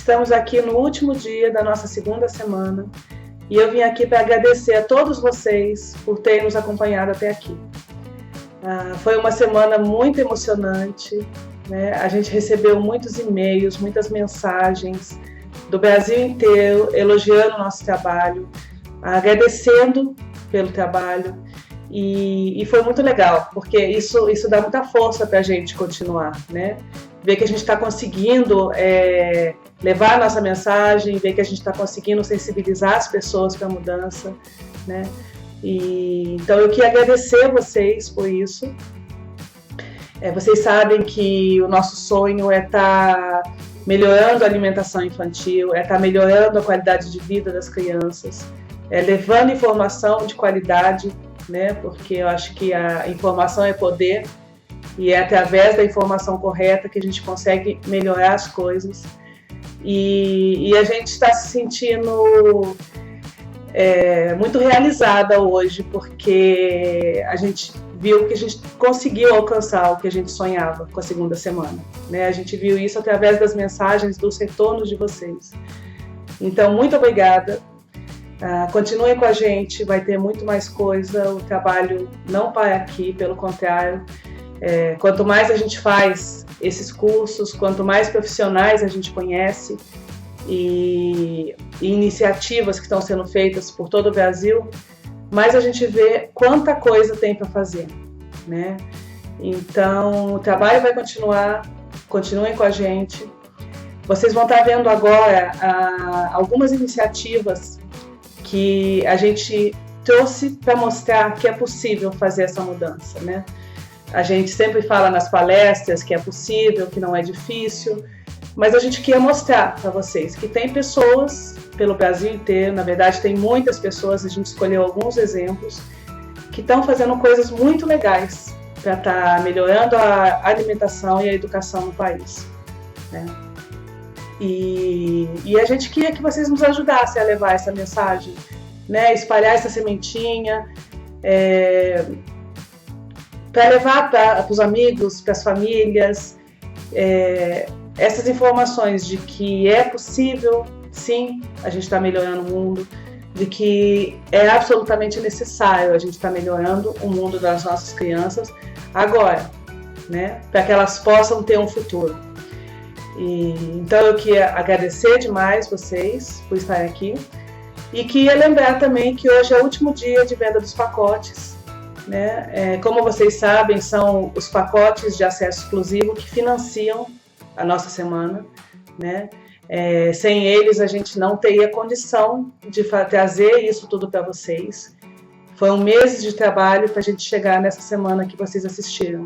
Estamos aqui no último dia da nossa segunda semana e eu vim aqui para agradecer a todos vocês por terem nos acompanhado até aqui. Foi uma semana muito emocionante, né? A gente recebeu muitos e-mails, muitas mensagens do Brasil inteiro elogiando o nosso trabalho, agradecendo pelo trabalho e foi muito legal, porque isso dá muita força para a gente continuar, né? Ver que a gente está conseguindo levar a nossa mensagem, ver que a gente está conseguindo sensibilizar as pessoas para a mudança, né? Então eu queria agradecer vocês por isso. Vocês sabem que o nosso sonho é estar melhorando a alimentação infantil, é estar melhorando a qualidade de vida das crianças, levando informação de qualidade, né? Porque eu acho que a informação é poder e é através da informação correta que a gente consegue melhorar as coisas. E a gente está se sentindo muito realizada hoje, porque a gente viu que a gente conseguiu alcançar o que a gente sonhava com a segunda semana, né? A gente viu isso através das mensagens, dos retornos de vocês. Então, muito obrigada. Continuem com a gente, vai ter muito mais coisa, o trabalho não para aqui, pelo contrário. Quanto mais a gente faz esses cursos, quanto mais profissionais a gente conhece e iniciativas que estão sendo feitas por todo o Brasil, mais a gente vê quanta coisa tem para fazer, né? Então, o trabalho vai continuar, continuem com a gente. Vocês vão estar vendo agora algumas iniciativas que a gente trouxe para mostrar que é possível fazer essa mudança, né? A gente sempre fala nas palestras que é possível, que não é difícil, mas a gente queria mostrar para vocês que tem pessoas pelo Brasil inteiro, na verdade tem muitas pessoas, a gente escolheu alguns exemplos, que estão fazendo coisas muito legais para estar melhorando a alimentação e a educação no país, né? E a gente queria que vocês nos ajudassem a levar essa mensagem, né? Espalhar essa sementinha, para levar para os amigos, para as famílias, essas informações de que é possível, sim, a gente está melhorando o mundo, de que é absolutamente necessário a gente estar melhorando o mundo das nossas crianças agora, né? Para que elas possam ter um futuro. Então eu queria agradecer demais vocês por estarem aqui e queria lembrar também que hoje é o último dia de venda dos pacotes, né? Como vocês sabem, são os pacotes de acesso exclusivo que financiam a nossa semana, né? Sem eles a gente não teria condição de trazer isso tudo para vocês. Foram meses de trabalho para a gente chegar nessa semana que vocês assistiram,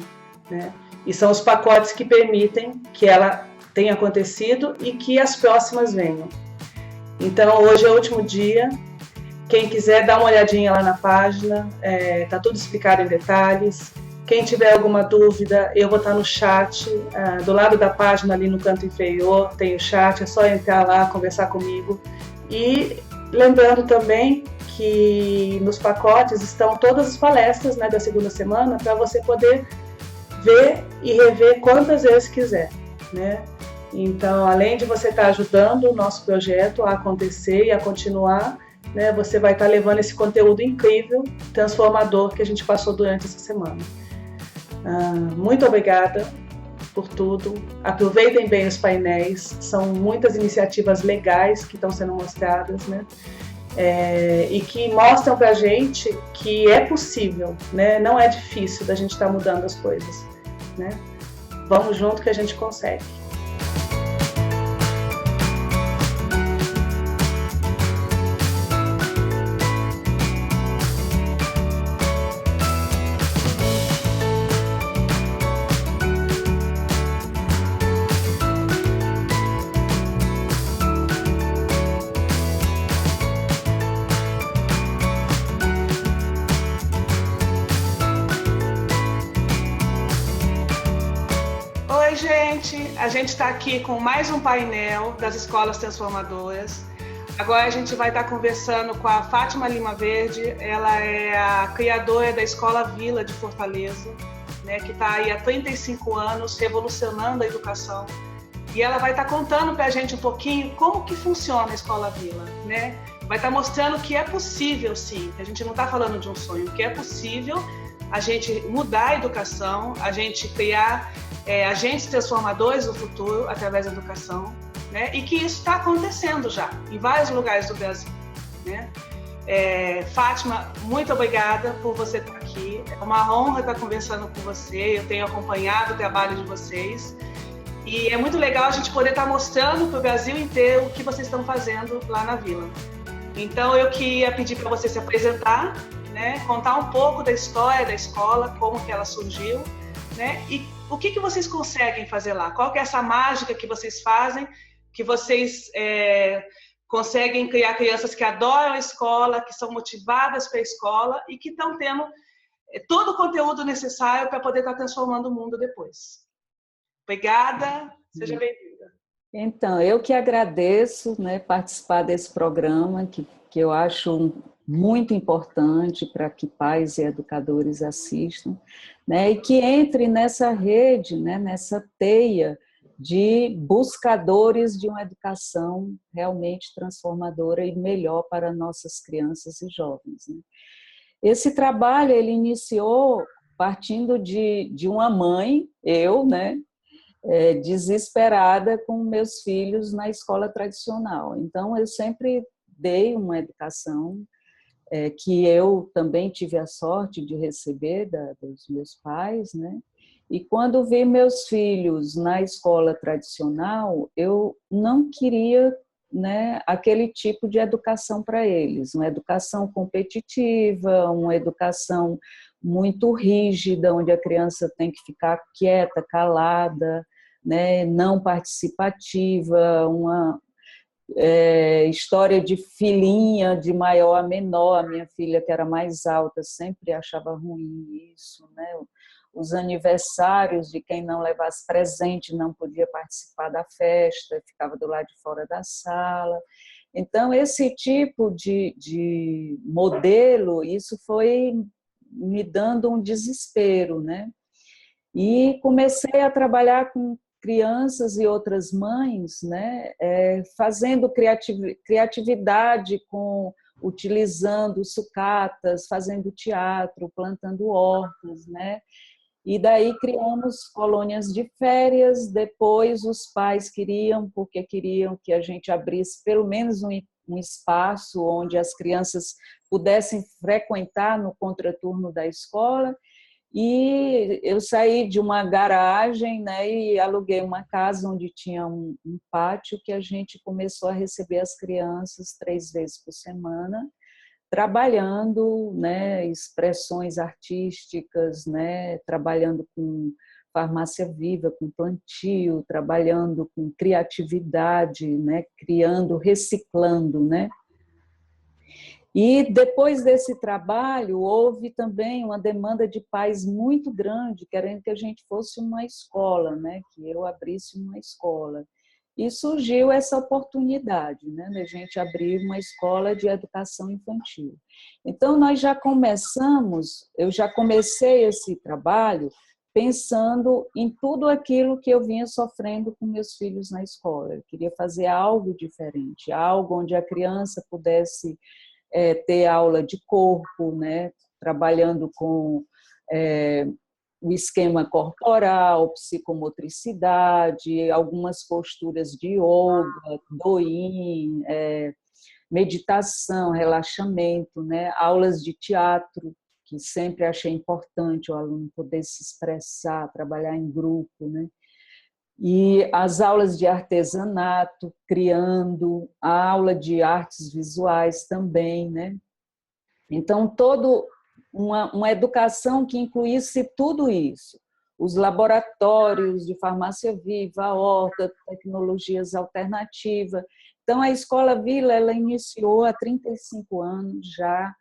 né? E são os pacotes que permitem que ela tenha acontecido e que as próximas venham. Então hoje é o último dia. Quem quiser dar uma olhadinha lá na página, tá tudo explicado em detalhes. Quem tiver alguma dúvida, eu vou estar no chat, do lado da página ali no canto inferior, tem o chat, é só entrar lá, conversar comigo. E lembrando também que nos pacotes estão todas as palestras, né, da segunda semana, para você poder ver e rever quantas vezes quiser, né? Então, além de você estar ajudando o nosso projeto a acontecer e a continuar, né, você vai estar levando esse conteúdo incrível, transformador que a gente passou durante essa semana. Muito obrigada por tudo. Aproveitem bem os painéis, são muitas iniciativas legais que estão sendo mostradas, né? E que mostram pra gente que é possível, né? Não é difícil da gente estar mudando as coisas, né? Vamos junto que a gente consegue. Oi, gente! A gente está aqui com mais um painel das Escolas Transformadoras. Agora a gente vai estar conversando com a Fátima Lima Verde. Ela é a criadora da Escola Vila de Fortaleza, né, que está aí há 35 anos revolucionando a educação. e ela vai estar contando para a gente um pouquinho como que funciona a Escola Vila, né? Vai estar mostrando que é possível, sim, que a gente não está falando de um sonho, que é possível a gente mudar a educação, a gente criar agentes transformadores do futuro através da educação, né? E que isso está acontecendo já em vários lugares do Brasil, né? Fátima, muito obrigada por você estar aqui. É uma honra estar conversando com você. Eu tenho acompanhado o trabalho de vocês e é muito legal a gente poder estar mostrando para o Brasil inteiro o que vocês estão fazendo lá na Vila. Então eu queria pedir para você se apresentar, né? Contar um pouco da história da escola, como que ela surgiu, né? E o que vocês conseguem fazer lá? Qual que é essa mágica que vocês fazem, que vocês conseguem criar crianças que adoram a escola, que são motivadas para a escola e que estão tendo todo o conteúdo necessário para poder estar transformando o mundo depois. Obrigada, seja bem-vinda. Então, eu que agradeço, né, participar desse programa, que eu acho muito importante para que pais e educadores assistam, né, e que entre nessa rede, né, nessa teia de buscadores de uma educação realmente transformadora e melhor para nossas crianças e jovens, né? Esse trabalho ele iniciou partindo de uma mãe, eu, né, desesperada com meus filhos na escola tradicional. Então, eu sempre dei uma educação que eu também tive a sorte de receber dos meus pais, né? E quando vi meus filhos na escola tradicional, eu não queria, né, aquele tipo de educação para eles, uma educação competitiva, uma educação muito rígida, onde a criança tem que ficar quieta, calada, né, não participativa, uma história de filhinha, de maior a menor. A minha filha, que era mais alta, sempre achava ruim isso, né? Os aniversários de quem não levasse presente não podia participar da festa, ficava do lado de fora da sala. Então, esse tipo de modelo, isso foi me dando um desespero, né? E comecei a trabalhar com crianças e outras mães, né, fazendo criatividade, utilizando sucatas, fazendo teatro, plantando hortas, né? E daí criamos colônias de férias. Depois os pais queriam, porque queriam que a gente abrisse pelo menos um espaço onde as crianças pudessem frequentar no contraturno da escola. E eu saí de uma garagem, né, e aluguei uma casa onde tinha um pátio, que a gente começou a receber as crianças 3 vezes por semana, trabalhando, né, expressões artísticas, né, trabalhando com farmácia viva, com plantio, trabalhando com criatividade, né, criando, reciclando, né. E depois desse trabalho, houve também uma demanda de pais muito grande, querendo que a gente fosse uma escola, né? Que eu abrisse uma escola. E surgiu essa oportunidade, né? De a gente abrir uma escola de educação infantil. Então, eu já comecei esse trabalho pensando em tudo aquilo que eu vinha sofrendo com meus filhos na escola. Eu queria fazer algo diferente, algo onde a criança pudesse ter aula de corpo, né? Trabalhando com o esquema corporal, psicomotricidade, algumas posturas de yoga, do-in, meditação, relaxamento, né? Aulas de teatro, que sempre achei importante o aluno poder se expressar, trabalhar em grupo, né? E as aulas de artesanato, criando, a aula de artes visuais também, né? Então, toda uma educação que incluísse tudo isso. Os laboratórios de farmácia viva, a horta, tecnologias alternativas. Então, a Escola Vila, ela iniciou há 35 anos já,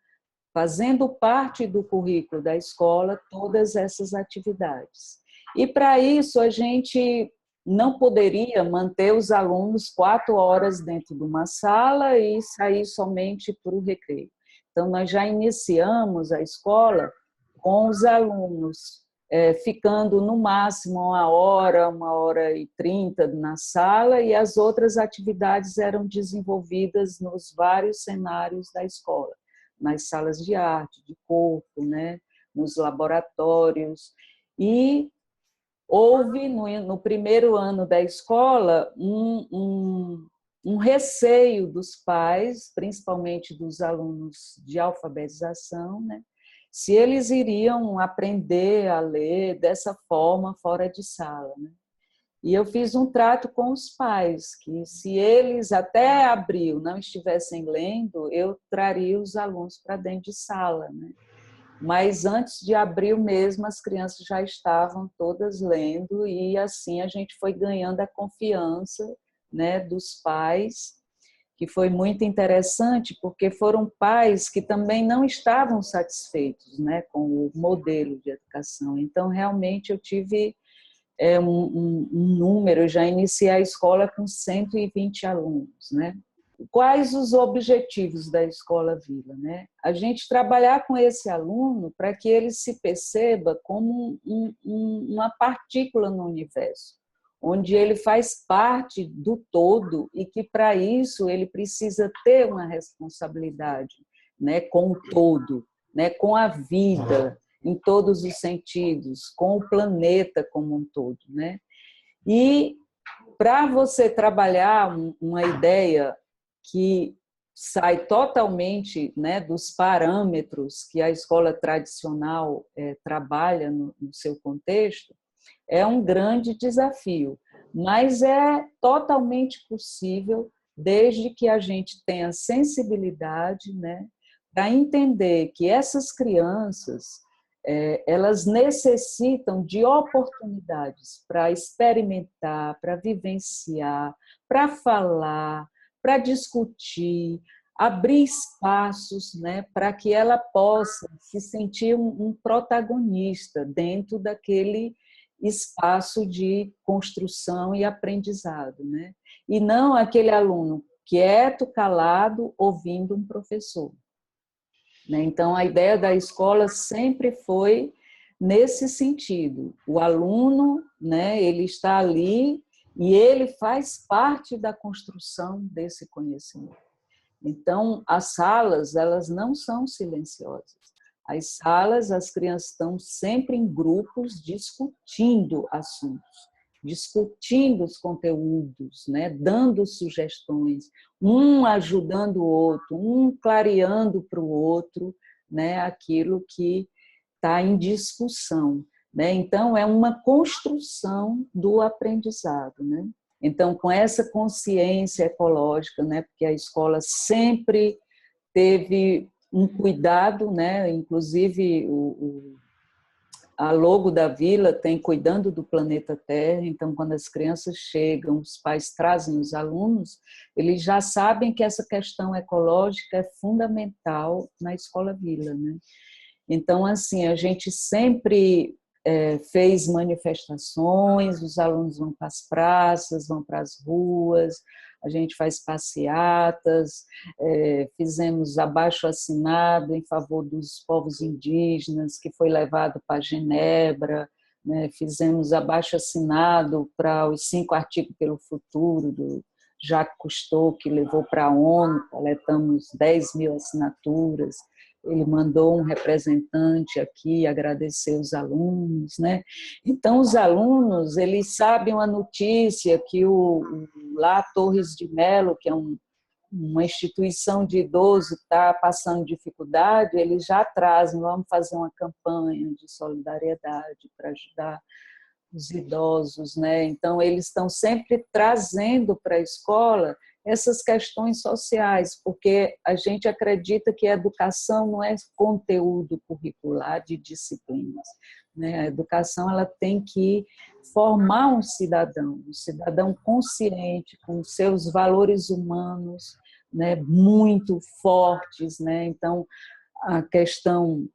fazendo parte do currículo da escola, todas essas atividades. E, para isso, a gente não poderia manter os alunos 4 horas dentro de uma sala e sair somente para o recreio. Então, nós já iniciamos a escola com os alunos ficando no máximo 1 hora e 30 na sala, e as outras atividades eram desenvolvidas nos vários cenários da escola, nas salas de arte, de corpo, né, nos laboratórios. E houve, no primeiro ano da escola, um receio dos pais, principalmente dos alunos de alfabetização, né? Se eles iriam aprender a ler dessa forma fora de sala, né? E eu fiz um trato com os pais, que se eles até abril não estivessem lendo, eu traria os alunos para dentro de sala, né? Mas antes de abril mesmo, as crianças já estavam todas lendo, e assim a gente foi ganhando a confiança, né, dos pais, que foi muito interessante, porque foram pais que também não estavam satisfeitos, né, com o modelo de educação. Então, realmente, eu tive um número, eu já iniciei a escola com 120 alunos, né? Quais os objetivos da Escola Vila, né? A gente trabalhar com esse aluno para que ele se perceba como uma partícula no universo, onde ele faz parte do todo e que, para isso, ele precisa ter uma responsabilidade, né, com o todo, né, com a vida, em todos os sentidos, com o planeta como um todo, né? E para você trabalhar uma ideia que sai totalmente, né, dos parâmetros que a escola tradicional trabalha no seu contexto, é um grande desafio, mas é totalmente possível desde que a gente tenha sensibilidade, né, para entender que essas crianças elas necessitam de oportunidades para experimentar, para vivenciar, para falar, para discutir, abrir espaços, né, para que ela possa se sentir um protagonista dentro daquele espaço de construção e aprendizado, né? E não aquele aluno quieto, calado, ouvindo um professor. Então, a ideia da escola sempre foi nesse sentido. O aluno, né, ele está ali e ele faz parte da construção desse conhecimento. Então, as salas, elas não são silenciosas. As salas, as crianças estão sempre em grupos discutindo assuntos, discutindo os conteúdos, né? Dando sugestões, um ajudando o outro, um clareando para o outro, né? Aquilo que está em discussão, né? Então, é uma construção do aprendizado, né? Então, com essa consciência ecológica, né? Porque a escola sempre teve um cuidado, né? Inclusive a logo da vila tem cuidando do planeta Terra. Então, quando as crianças chegam, os pais trazem os alunos, eles já sabem que essa questão ecológica é fundamental na Escola Vila, né? Então, assim, a gente sempre fez manifestações, os alunos vão para as praças, vão para as ruas, a gente faz passeatas, fizemos abaixo-assinado em favor dos povos indígenas, que foi levado para Genebra, né? Fizemos abaixo-assinado para os 5 artigos pelo futuro, do Jacques Cousteau, que levou para a ONU, coletamos 10.000 assinaturas. Ele mandou um representante aqui agradecer os alunos, né? Então, os alunos, eles sabem uma notícia que lá Torres de Melo, que é uma instituição de idoso, está passando dificuldade, eles já trazem, vamos fazer uma campanha de solidariedade para ajudar os idosos, né? Então, eles estão sempre trazendo para a escola essas questões sociais, porque a gente acredita que a educação não é conteúdo curricular de disciplinas, né? A educação ela tem que formar um cidadão consciente, com seus valores humanos, né, muito fortes, né? Então, a questão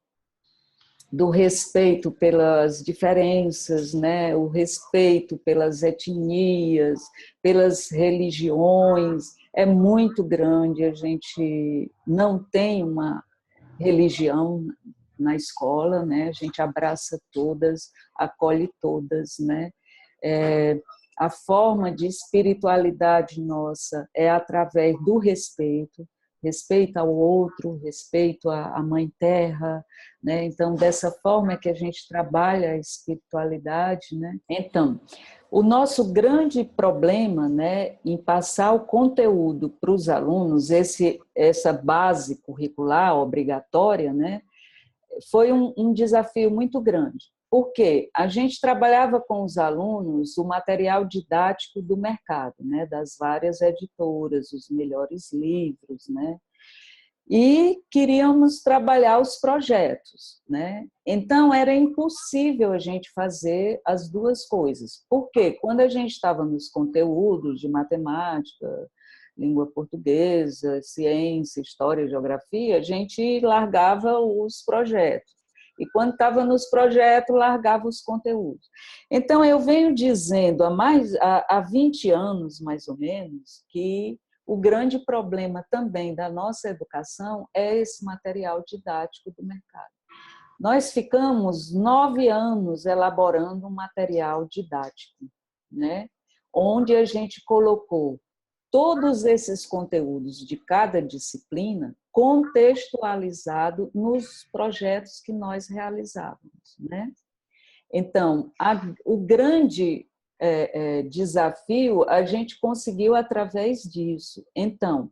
do respeito pelas diferenças, né? O respeito pelas etnias, pelas religiões, é muito grande. A gente não tem uma religião, na escola, né? A gente abraça todas, acolhe todas, né? A forma de espiritualidade nossa é através do respeito, respeito ao outro, respeito à Mãe Terra, né? Então, dessa forma é que a gente trabalha a espiritualidade, né? Então, o nosso grande problema, né, em passar o conteúdo para os alunos, essa base curricular obrigatória, né, foi um desafio muito grande. Porque a gente trabalhava com os alunos o material didático do mercado, né, das várias editoras, os melhores livros, né, e queríamos trabalhar os projetos, né? Então era impossível a gente fazer as duas coisas. Porque quando a gente estava nos conteúdos de matemática, língua portuguesa, ciência, história, geografia, a gente largava os projetos. E quando estava nos projetos, largava os conteúdos. Então, eu venho dizendo há 20 anos, mais ou menos, que o grande problema também da nossa educação é esse material didático do mercado. Nós ficamos 9 anos elaborando um material didático, né? Onde a gente colocou todos esses conteúdos de cada disciplina contextualizado nos projetos que nós realizávamos, né? Então, o grande desafio a gente conseguiu através disso. Então,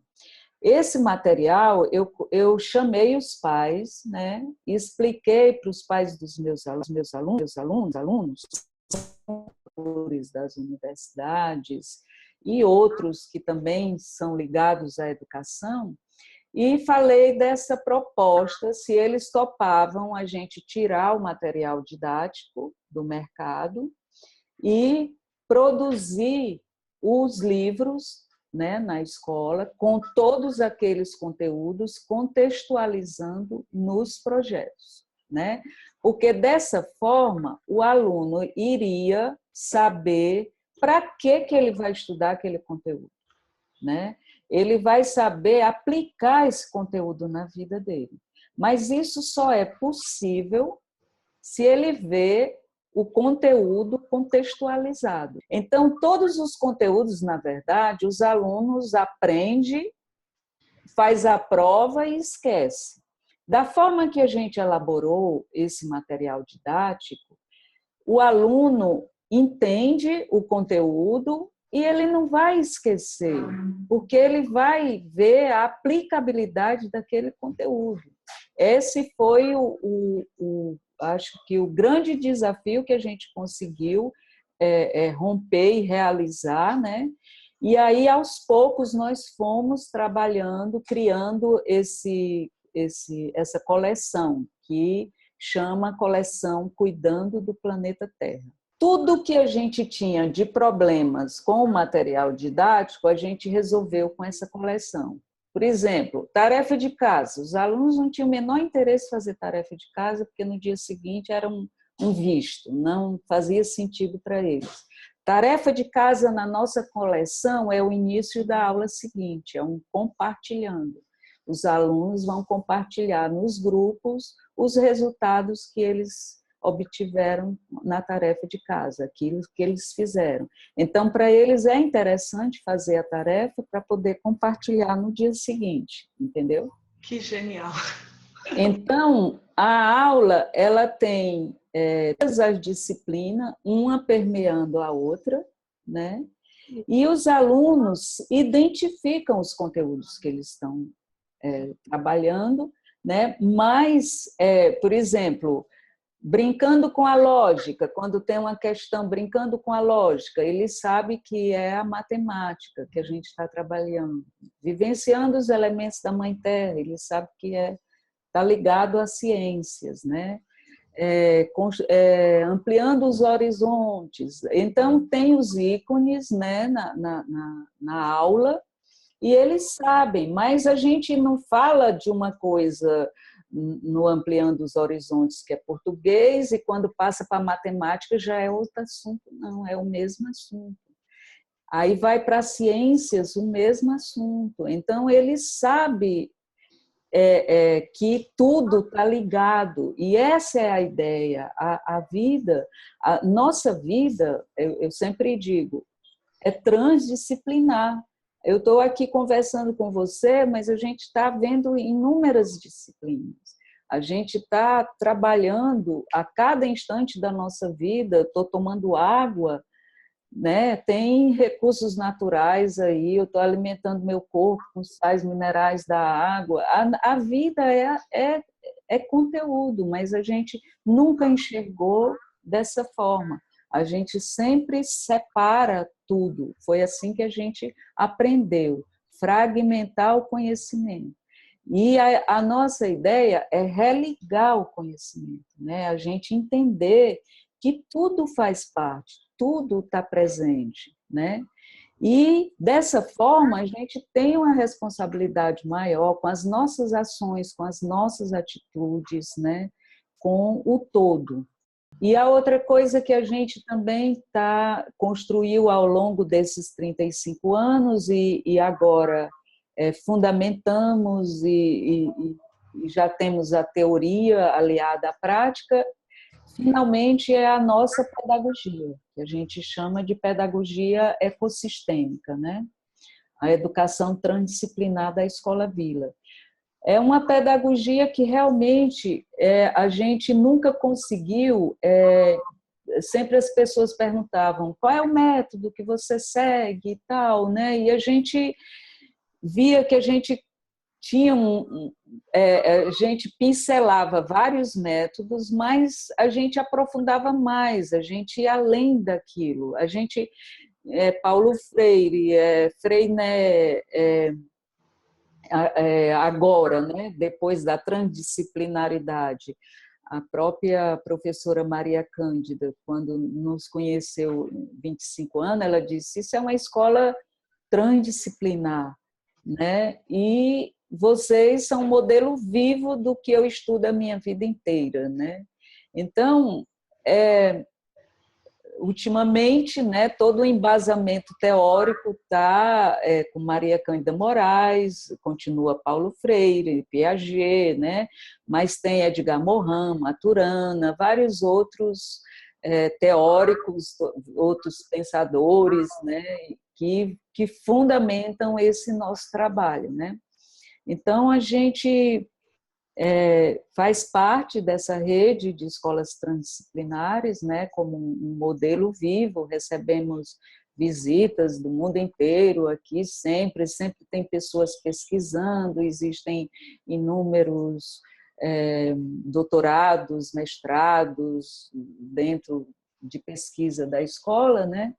esse material eu chamei os pais, né? E expliquei para os pais dos meus alunos das universidades e outros que também são ligados à educação, e falei dessa proposta, se eles topavam a gente tirar o material didático do mercado e produzir os livros, né, na escola, com todos aqueles conteúdos, contextualizando nos projetos, né? Porque dessa forma o aluno iria saber para que ele vai estudar aquele conteúdo, né? Ele vai saber aplicar esse conteúdo na vida dele. Mas isso só é possível se ele vê o conteúdo contextualizado. Então, todos os conteúdos, na verdade, os alunos aprendem, faz a prova e esquece. Da forma que a gente elaborou esse material didático, o aluno entende o conteúdo e ele não vai esquecer, porque ele vai ver a aplicabilidade daquele conteúdo. Esse foi acho que o grande desafio que a gente conseguiu romper e realizar, né? E aí, aos poucos, nós fomos trabalhando, criando essa coleção, que chama Coleção Cuidando do Planeta Terra. Tudo que a gente tinha de problemas com o material didático, a gente resolveu com essa coleção. Por exemplo, tarefa de casa. Os alunos não tinham o menor interesse em fazer tarefa de casa, porque no dia seguinte era um visto, não fazia sentido para eles. Tarefa de casa na nossa coleção é o início da aula seguinte, é um compartilhando. Os alunos vão compartilhar nos grupos os resultados que eles obtiveram na tarefa de casa, aquilo que eles fizeram. Então, para eles é interessante fazer a tarefa para poder compartilhar no dia seguinte, entendeu? Que genial! Então, a aula ela tem todas as disciplinas, uma permeando a outra, né? E os alunos identificam os conteúdos que eles estão trabalhando, né? Mas, por exemplo, brincando com a lógica, quando tem uma questão brincando com a lógica, ele sabe que é a matemática que a gente está trabalhando. Vivenciando os elementos da Mãe Terra, ele sabe que está ligado às ciências, né? Ampliando os horizontes. Então, tem os ícones, né, na aula, e eles sabem, mas a gente não fala de uma coisa no Ampliando os Horizontes, que é português, e quando passa para matemática já é outro assunto, não, é o mesmo assunto. Aí vai para ciências, o mesmo assunto. Então, ele sabe que tudo está ligado. E essa é a ideia. A vida, a nossa vida, eu sempre digo, é transdisciplinar. Eu estou aqui conversando com você, mas a gente está vendo inúmeras disciplinas. A gente está trabalhando a cada instante da nossa vida, estou tomando água, né? Tem recursos naturais aí, eu estou alimentando meu corpo com sais minerais da água. A vida é conteúdo, mas a gente nunca enxergou dessa forma. A gente sempre separa tudo. Foi assim que a gente aprendeu, fragmentar o conhecimento. E a nossa ideia é religar o conhecimento, né? A gente entender que tudo faz parte, tudo está presente, né? E, dessa forma, a gente tem uma responsabilidade maior com as nossas ações, com as nossas atitudes, né? Com o todo. E a outra coisa que a gente também construiu ao longo desses 35 anos e agora fundamentamos e já temos a teoria aliada à prática, finalmente é a nossa pedagogia, que a gente chama de pedagogia ecossistêmica, né? A educação transdisciplinar da Escola Vila. É uma pedagogia que realmente a gente nunca conseguiu. Sempre as pessoas perguntavam qual é o método que você segue e tal, né? E a gente via que a gente tinha a gente pincelava vários métodos, mas a gente aprofundava mais, a gente ia além daquilo. A gente, Paulo Freire, Freinet, agora, né, depois da transdisciplinaridade, a própria professora Maria Cândida, quando nos conheceu 25 anos, ela disse: isso é uma escola transdisciplinar, né? E vocês são um modelo vivo do que eu estudo a minha vida inteira, né? Então, ultimamente, né, todo o embasamento teórico está com Maria Cândida Moraes, continua Paulo Freire, Piaget, né, mas tem Edgar Morin, Maturana, vários outros teóricos, outros pensadores, né, que fundamentam esse nosso trabalho, né? Então, a gente faz parte dessa rede de escolas transdisciplinares, né, como um modelo vivo, recebemos visitas do mundo inteiro aqui, sempre tem pessoas pesquisando, existem inúmeros doutorados, mestrados dentro de pesquisa da escola, né?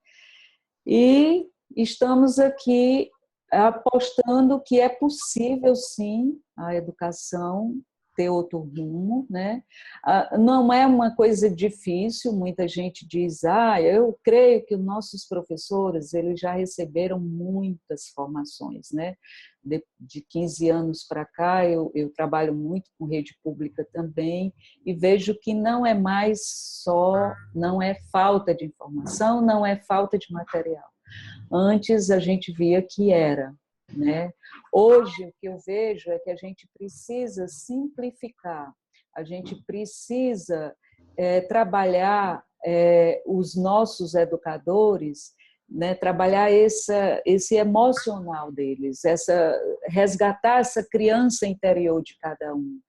E estamos aqui apostando que é possível, sim, a educação ter outro rumo, né? Não é uma coisa difícil, muita gente diz, eu creio que os nossos professores eles já receberam muitas formações, né? De 15 anos para cá, eu trabalho muito com rede pública também e vejo que não é mais não é falta de informação, não é falta de material. Antes a gente via que era, né? Hoje o que eu vejo é que a gente precisa simplificar, a gente precisa trabalhar os nossos educadores, né? Trabalhar esse emocional deles, resgatar essa criança interior de cada um,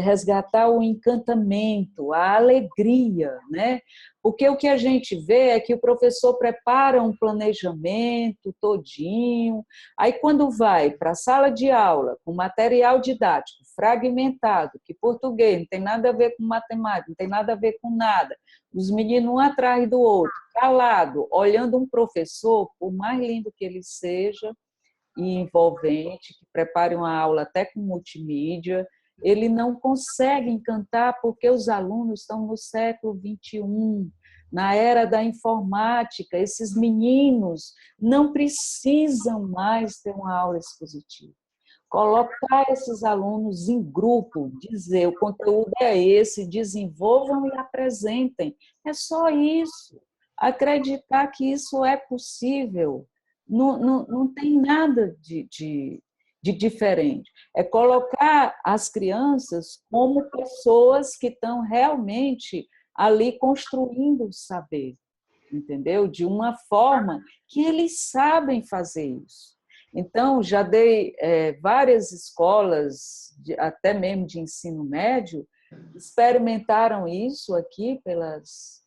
resgatar o encantamento, a alegria, né? Porque o que a gente vê é que o professor prepara um planejamento todinho, aí quando vai para a sala de aula com material didático fragmentado, que português não tem nada a ver com matemática, não tem nada a ver com nada, os meninos um atrás do outro, calado, olhando um professor, por mais lindo que ele seja, e envolvente, que prepare uma aula até com multimídia, ele não consegue encantar porque os alunos estão no século XXI, na era da informática. Esses meninos não precisam mais ter uma aula expositiva. Colocar esses alunos em grupo, dizer o conteúdo é esse, desenvolvam e apresentem. É só isso. Acreditar que isso é possível. Não tem nada de de diferente? É colocar as crianças como pessoas que estão realmente ali construindo o saber, entendeu? De uma forma que eles sabem fazer isso. Então, já dei várias escolas, até mesmo de ensino médio, experimentaram isso aqui pelas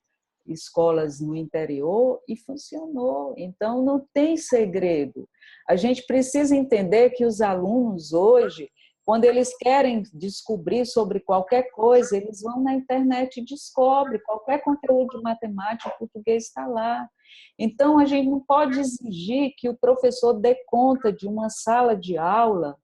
escolas no interior e funcionou. Então, não tem segredo. A gente precisa entender que os alunos hoje, quando eles querem descobrir sobre qualquer coisa, eles vão na internet e descobrem. Qualquer conteúdo de matemática, português está lá. Então, a gente não pode exigir que o professor dê conta de uma sala de aula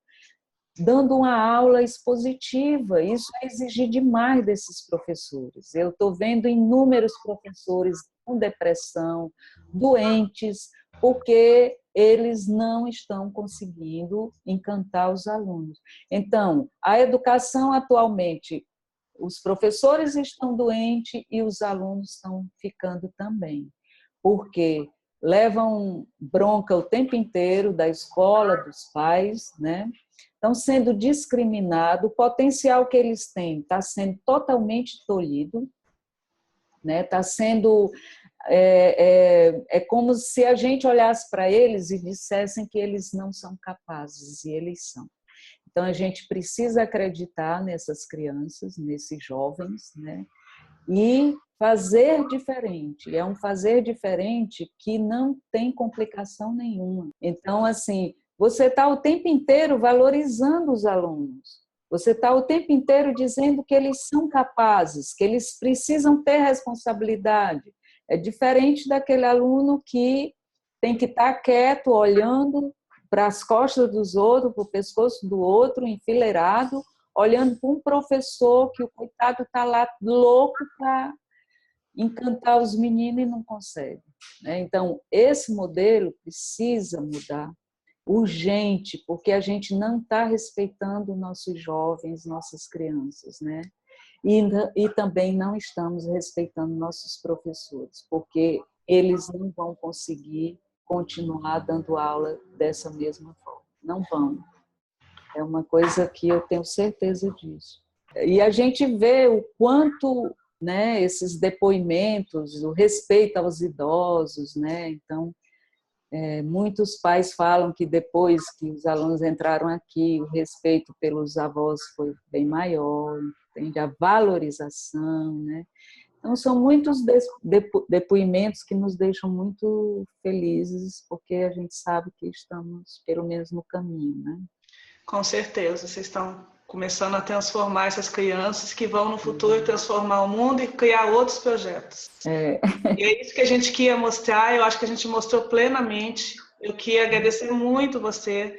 dando uma aula expositiva. Isso é exigir demais desses professores. Eu estou vendo inúmeros professores com depressão, doentes, porque eles não estão conseguindo encantar os alunos. Então, a educação atualmente, os professores estão doentes e os alunos estão ficando também, porque levam bronca o tempo inteiro da escola, dos pais, né? Estão sendo discriminados, o potencial que eles têm está sendo totalmente tolhido, né? Está sendo é como se a gente olhasse para eles e dissessem que eles não são capazes, e eles são. Então, a gente precisa acreditar nessas crianças, nesses jovens, né? E fazer diferente. É um fazer diferente que não tem complicação nenhuma. Então, assim, você está o tempo inteiro valorizando os alunos. Você está o tempo inteiro dizendo que eles são capazes, que eles precisam ter responsabilidade. É diferente daquele aluno que tem que estar quieto, olhando para as costas dos outros, para o pescoço do outro, enfileirado, olhando para um professor que o coitado está lá louco para encantar os meninos e não consegue. Então, esse modelo precisa mudar, urgente, porque a gente não está respeitando nossos jovens, nossas crianças, né? E também não estamos respeitando nossos professores, porque eles não vão conseguir continuar dando aula dessa mesma forma. Não vão. É uma coisa que eu tenho certeza disso. E a gente vê o quanto, né, esses depoimentos, o respeito aos idosos, né? Então, muitos pais falam que depois que os alunos entraram aqui, o respeito pelos avós foi bem maior, entende? A valorização, né? Então, são muitos depoimentos que nos deixam muito felizes, porque a gente sabe que estamos, pelo menos, no caminho, né? Com certeza, vocês estão começando a transformar essas crianças que vão no futuro transformar o mundo e criar outros projetos. E é isso que a gente queria mostrar, eu acho que a gente mostrou plenamente. Eu queria agradecer muito você.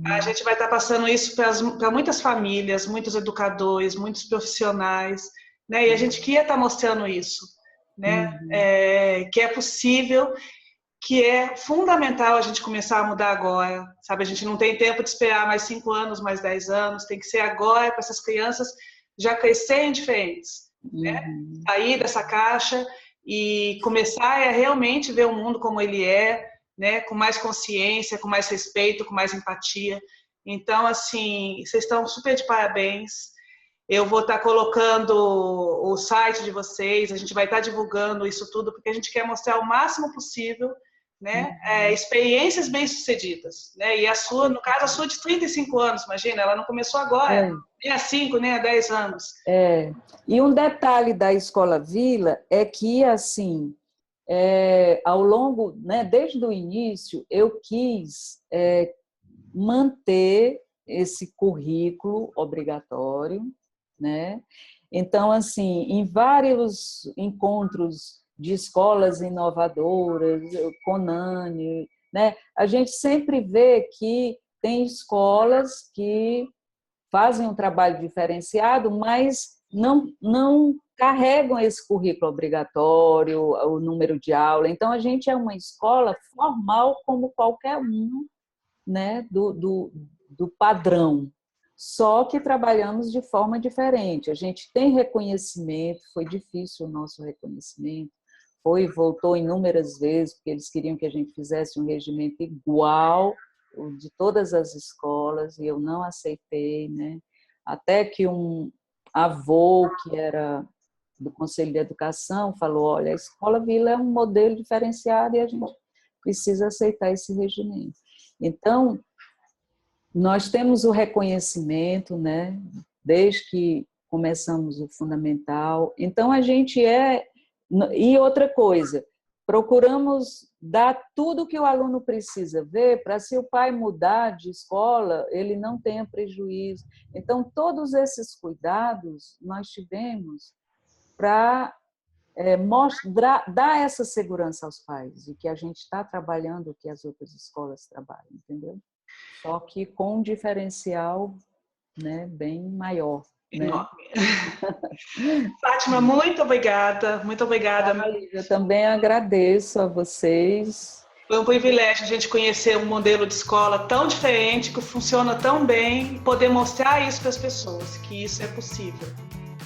A gente vai estar passando isso para muitas famílias, muitos educadores, muitos profissionais, né? E a gente queria estar mostrando isso, né? Que é possível, que é fundamental a gente começar a mudar agora, sabe? A gente não tem tempo de esperar mais 5 anos, mais 10 anos, tem que ser agora para essas crianças já crescerem diferentes, né? Sair dessa caixa e começar a realmente ver o mundo como ele é, né? Com mais consciência, com mais respeito, com mais empatia. Então, assim, vocês estão super de parabéns. Eu vou estar colocando o site de vocês, a gente vai estar divulgando isso tudo, porque a gente quer mostrar o máximo possível, né? Experiências bem-sucedidas, né? E a sua, no caso, a sua de 35 anos, imagina, ela não começou agora, nem há 5, nem há 10 anos. E um detalhe da Escola Vila é que, assim, ao longo, né, desde o início, eu quis manter esse currículo obrigatório, né? Então, assim, em vários encontros de escolas inovadoras, Conani, né? A gente sempre vê que tem escolas que fazem um trabalho diferenciado, mas não carregam esse currículo obrigatório, o número de aula. Então, a gente é uma escola formal como qualquer um, né, do padrão, só que trabalhamos de forma diferente. A gente tem reconhecimento, foi difícil o nosso reconhecimento, voltou inúmeras vezes, porque eles queriam que a gente fizesse um regimento igual de todas as escolas, e eu não aceitei, né? Até que um avô, que era do Conselho de Educação, falou, olha, a Escola Vila é um modelo diferenciado e a gente precisa aceitar esse regimento. Então, nós temos o reconhecimento, né, desde que começamos o fundamental. Então, a gente é... E outra coisa, procuramos dar tudo o que o aluno precisa ver para, se o pai mudar de escola, ele não tenha prejuízo. Então, todos esses cuidados nós tivemos para mostrar, dar essa segurança aos pais, de que a gente está trabalhando o que as outras escolas trabalham, entendeu? Só que com um diferencial, né, bem maior. Né? Fátima, muito obrigada. Muito obrigada. Eu também agradeço a vocês. Foi um privilégio a gente conhecer um modelo de escola tão diferente, que funciona tão bem, e poder mostrar isso para as pessoas, que isso é possível.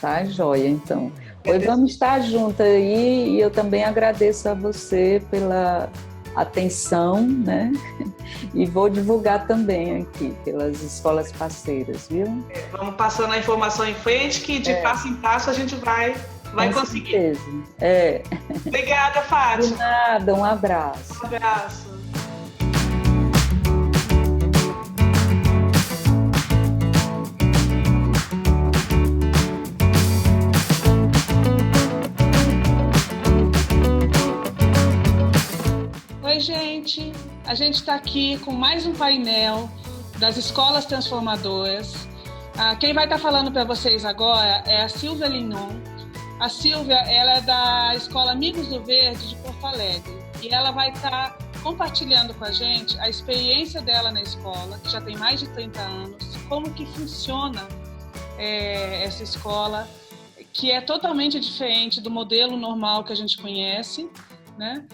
Tá, joia, então. Pois vamos estar juntas aí, e eu também agradeço a você pela atenção, né? E vou divulgar também aqui pelas escolas parceiras, viu? Vamos passando a informação em frente, que de passo em passo a gente vai conseguir. Certeza. Obrigada, Fátima. De nada, um abraço. Um abraço. Oi, gente! A gente está aqui com mais um painel das Escolas Transformadoras. Quem vai estar falando para vocês agora é a Silvia Lignon. A Silvia, ela é da Escola Amigos do Verde de Porto Alegre, e ela vai estar compartilhando com a gente a experiência dela na escola, que já tem mais de 30 anos, como que funciona essa escola, que é totalmente diferente do modelo normal que a gente conhece, né?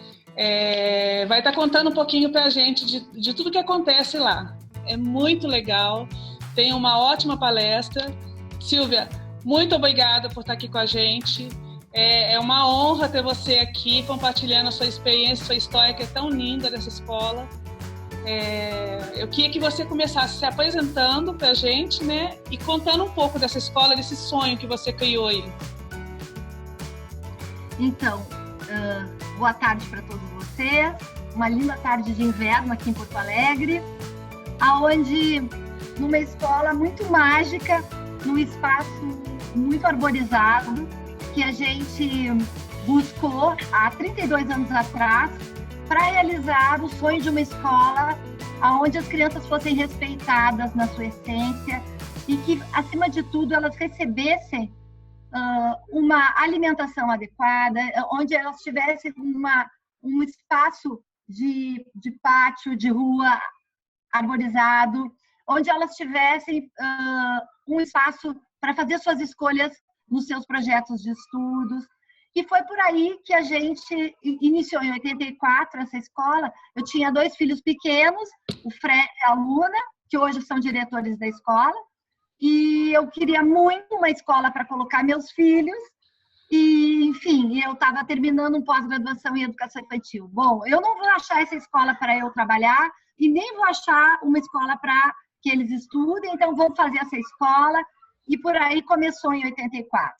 Vai estar contando um pouquinho para a gente de tudo que acontece lá. É muito legal, tem uma ótima palestra. Silvia, muito obrigada por estar aqui com a gente. É uma honra ter você aqui compartilhando a sua experiência, sua história, que é tão linda dessa escola. Eu queria que você começasse se apresentando para a gente, né, e contando um pouco dessa escola, desse sonho que você criou aí. Então, boa tarde para todos vocês. Uma linda tarde de inverno aqui em Porto Alegre, aonde numa escola muito mágica, num espaço muito arborizado, que a gente buscou há 32 anos atrás para realizar o sonho de uma escola onde as crianças fossem respeitadas na sua essência e que, acima de tudo, elas recebessem uma alimentação adequada, onde elas tivessem um espaço de pátio, de rua arborizado, onde elas tivessem um espaço para fazer suas escolhas nos seus projetos de estudos. E foi por aí que a gente iniciou, em 84, essa escola. Eu tinha 2 filhos pequenos, o Fred e a Luna, que hoje são diretores da escola, e eu queria muito uma escola para colocar meus filhos, e, enfim, eu estava terminando um pós-graduação em educação infantil. Bom, eu não vou achar essa escola para eu trabalhar, e nem vou achar uma escola para que eles estudem, então vou fazer essa escola, e por aí começou em 84.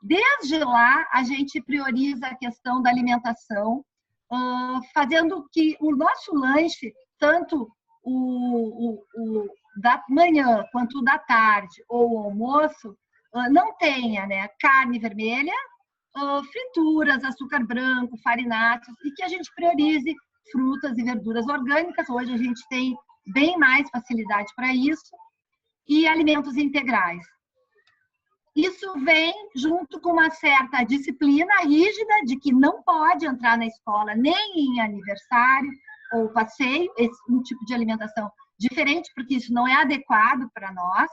Desde lá, a gente prioriza a questão da alimentação, fazendo que o nosso lanche, tanto o da manhã quanto o da tarde ou o almoço, não tenha, né, carne vermelha, frituras, açúcar branco, farináceos, e que a gente priorize frutas e verduras orgânicas. Hoje a gente tem bem mais facilidade para isso, e alimentos integrais. Isso vem junto com uma certa disciplina rígida de que não pode entrar na escola nem em aniversário ou passeio, um tipo de alimentação diferente, porque isso não é adequado para nós.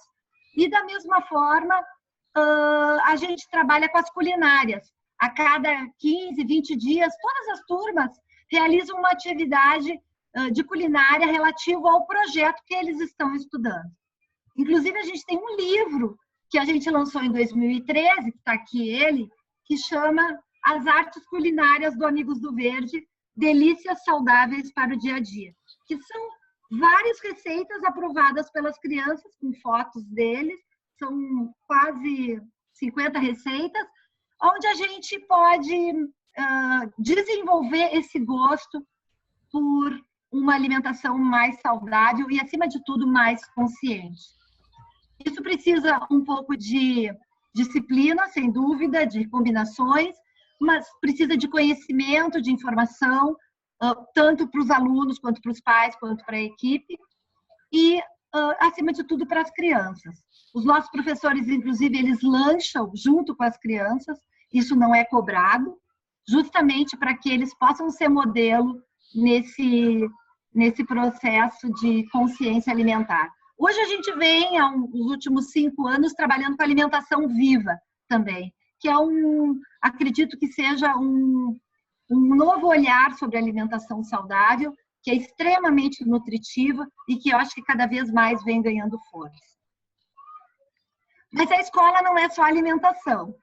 E da mesma forma, a gente trabalha com as culinárias. A cada 15, 20 dias, todas as turmas realizam uma atividade de culinária relativa ao projeto que eles estão estudando. Inclusive, a gente tem um livro que a gente lançou em 2013, que está aqui ele, que chama As Artes Culinárias do Amigos do Verde, Delícias Saudáveis para o Dia a Dia, que são várias receitas aprovadas pelas crianças, com fotos deles, são quase 50 receitas, onde a gente pode desenvolver esse gosto por uma alimentação mais saudável e, acima de tudo, mais consciente. Isso precisa um pouco de disciplina, sem dúvida, de combinações, mas precisa de conhecimento, de informação, tanto para os alunos, quanto para os pais, quanto para a equipe, e, acima de tudo, para as crianças. Os nossos professores, inclusive, eles lancham junto com as crianças, isso não é cobrado, justamente para que eles possam ser modelo nesse processo de consciência alimentar. Hoje a gente vem, nos últimos 5 anos, trabalhando com alimentação viva também, que é acredito que seja um novo olhar sobre a alimentação saudável, que é extremamente nutritiva e que eu acho que cada vez mais vem ganhando força. Mas a escola não é só alimentação,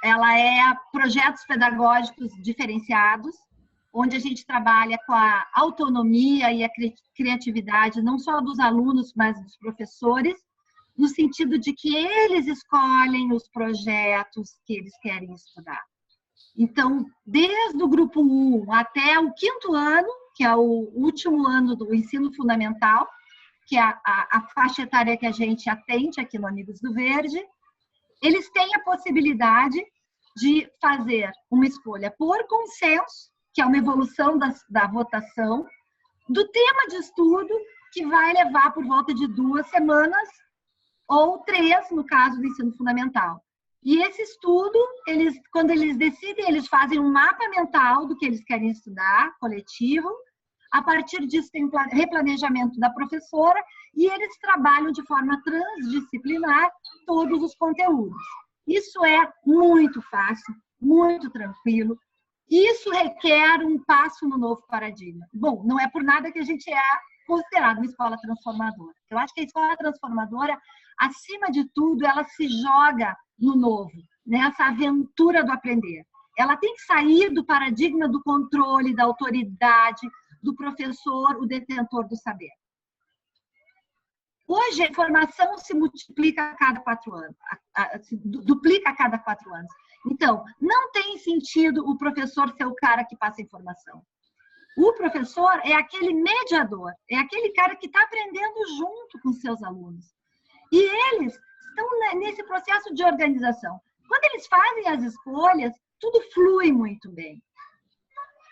ela é projetos pedagógicos diferenciados, onde a gente trabalha com a autonomia e a criatividade, não só dos alunos, mas dos professores, no sentido de que eles escolhem os projetos que eles querem estudar. Então, desde o grupo 1 até o 5º ano, que é o último ano do ensino fundamental, que é a faixa etária que a gente atende aqui no Amigos do Verde, eles têm a possibilidade de fazer uma escolha por consenso, que é uma evolução da votação, do tema de estudo, que vai levar por volta de 2 semanas, ou 3, no caso do ensino fundamental. E esse estudo, quando eles decidem, eles fazem um mapa mental do que eles querem estudar, coletivo. A partir disso, tem um replanejamento da professora e eles trabalham de forma transdisciplinar todos os conteúdos. Isso é muito fácil, muito tranquilo. Isso requer um passo no novo paradigma. Bom, não é por nada que a gente é considerado uma escola transformadora. Eu acho que a escola transformadora, acima de tudo, ela se joga no novo, nessa aventura do aprender. Ela tem que sair do paradigma do controle, da autoridade, do professor, o detentor do saber. Hoje, a informação se multiplica a cada 4 anos, se duplica a cada 4 anos. Então, não tem sentido o professor ser o cara que passa a informação. O professor é aquele mediador, é aquele cara que está aprendendo junto com os seus alunos. E eles estão nesse processo de organização. Quando eles fazem as escolhas, tudo flui muito bem.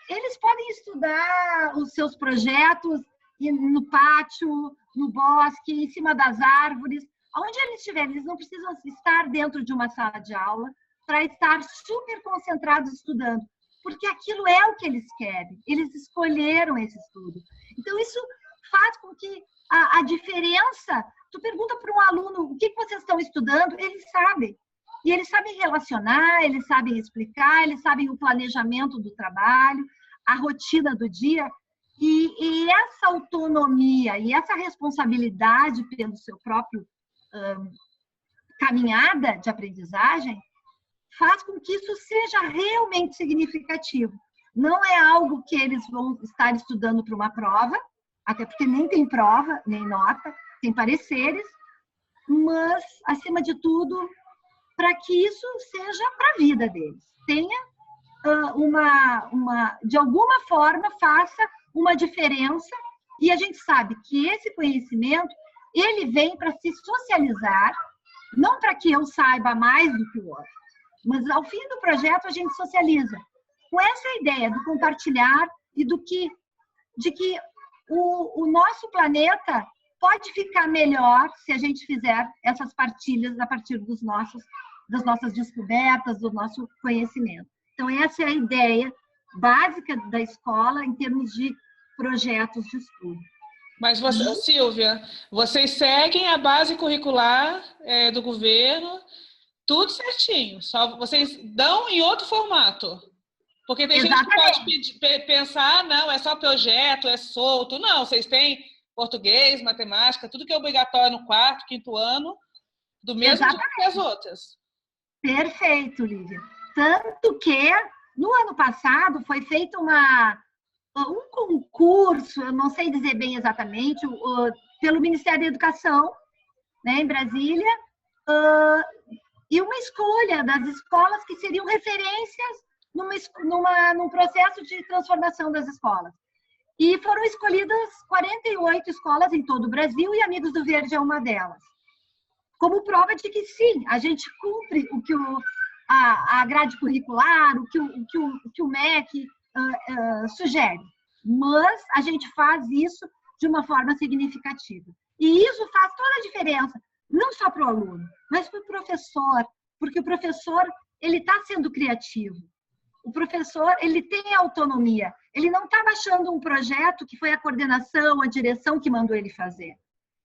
Eles podem estudar os seus projetos no pátio, no bosque, em cima das árvores, onde eles estiverem. Eles não precisam estar dentro de uma sala de aula para estar super concentrados estudando, porque aquilo é o que eles querem. Eles escolheram esse estudo. Então, isso faz com que a diferença... Tu pergunta para um aluno o que vocês estão estudando, eles sabem. E eles sabem relacionar, eles sabem explicar, eles sabem o planejamento do trabalho, a rotina do dia. E essa autonomia e essa responsabilidade pelo seu próprio caminhada de aprendizagem faz com que isso seja realmente significativo. Não é algo que eles vão estar estudando para uma prova, até porque nem tem prova, nem nota, tem pareceres, mas, acima de tudo, para que isso seja para a vida deles. Tenha de alguma forma, faça uma diferença, e a gente sabe que esse conhecimento, ele vem para se socializar, não para que eu saiba mais do que o outro, mas ao fim do projeto a gente socializa com essa ideia do compartilhar e de que o nosso planeta pode ficar melhor se a gente fizer essas partilhas a partir das nossas descobertas, do nosso conhecimento. Então, essa é a ideia básica da escola em termos de projetos de estudo. Mas, Silvia, vocês seguem a base curricular do governo, tudo certinho, só vocês dão em outro formato. Porque tem Exatamente. Gente que pode pensar, não, é só projeto, é solto. Não, vocês têm português, matemática, tudo que é obrigatório no 4º, 5º ano, do mesmo jeito que as outras. Perfeito, Lívia. Tanto que, no ano passado, foi feita uma um concurso, eu não sei dizer bem exatamente, pelo Ministério da Educação, né, em Brasília, e uma escolha das escolas que seriam referências num processo de transformação das escolas. E foram escolhidas 48 escolas em todo o Brasil e Amigos do Verde é uma delas. Como prova de que, sim, a gente cumpre o que a grade curricular, o que o MEC sugere. Mas a gente faz isso de uma forma significativa. E isso faz toda a diferença, não só para o aluno, mas para o professor, porque o professor ele está sendo criativo. O professor ele tem autonomia. Ele não está baixando um projeto que foi a coordenação, a direção que mandou ele fazer.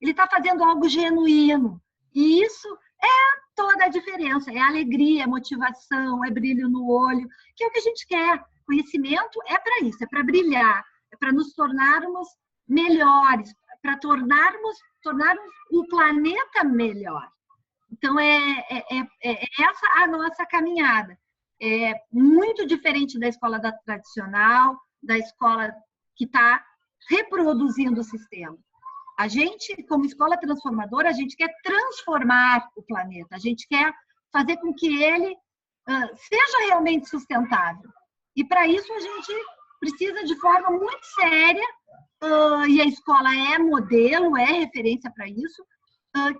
Ele está fazendo algo genuíno. E isso é toda a diferença. É alegria, é motivação, é brilho no olho, que é o que a gente quer. Conhecimento é para isso, é para brilhar, é para nos tornarmos melhores, para tornarmos o planeta melhor. Então, essa a nossa caminhada. É muito diferente da escola tradicional, da escola que está reproduzindo o sistema. A gente, como escola transformadora, a gente quer transformar o planeta, a gente quer fazer com que ele seja realmente sustentável. E para isso a gente precisa de forma muito séria, e a escola é modelo, é referência para isso,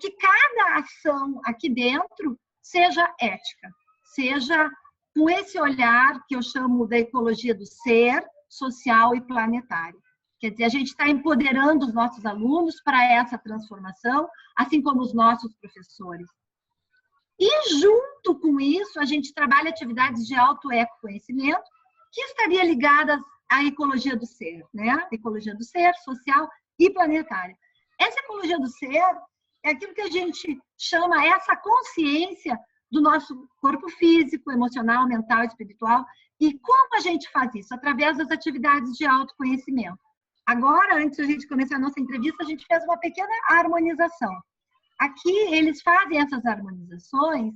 que cada ação aqui dentro seja ética, seja com esse olhar que eu chamo da ecologia do ser, social e planetário. Quer dizer, a gente está empoderando os nossos alunos para essa transformação, assim como os nossos professores. E junto com isso, a gente trabalha atividades de auto-ecoconhecimento, que estaria ligadas à ecologia do ser, né? Ecologia do ser, social e planetária. Essa ecologia do ser é aquilo que a gente chama essa consciência do nosso corpo físico, emocional, mental, espiritual. E como a gente faz isso? Através das atividades de autoconhecimento. Agora, antes de a gente começar a nossa entrevista, a gente fez uma pequena harmonização. Aqui, eles fazem essas harmonizações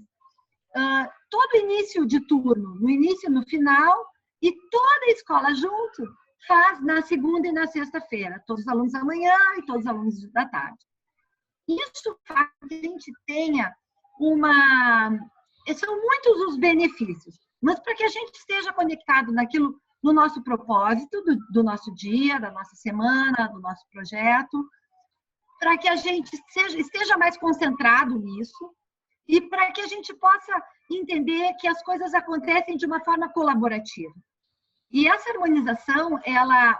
todo início de turno, no início e no final, e toda a escola junto faz na segunda e na sexta-feira. Todos os alunos da manhã e todos os alunos da tarde. Isso faz que a gente tenha são muitos os benefícios, mas para que a gente esteja conectado naquilo, no nosso propósito, do nosso dia, da nossa semana, do nosso projeto, para que a gente esteja mais concentrado nisso e para que a gente possa entender que as coisas acontecem de uma forma colaborativa. E essa harmonização,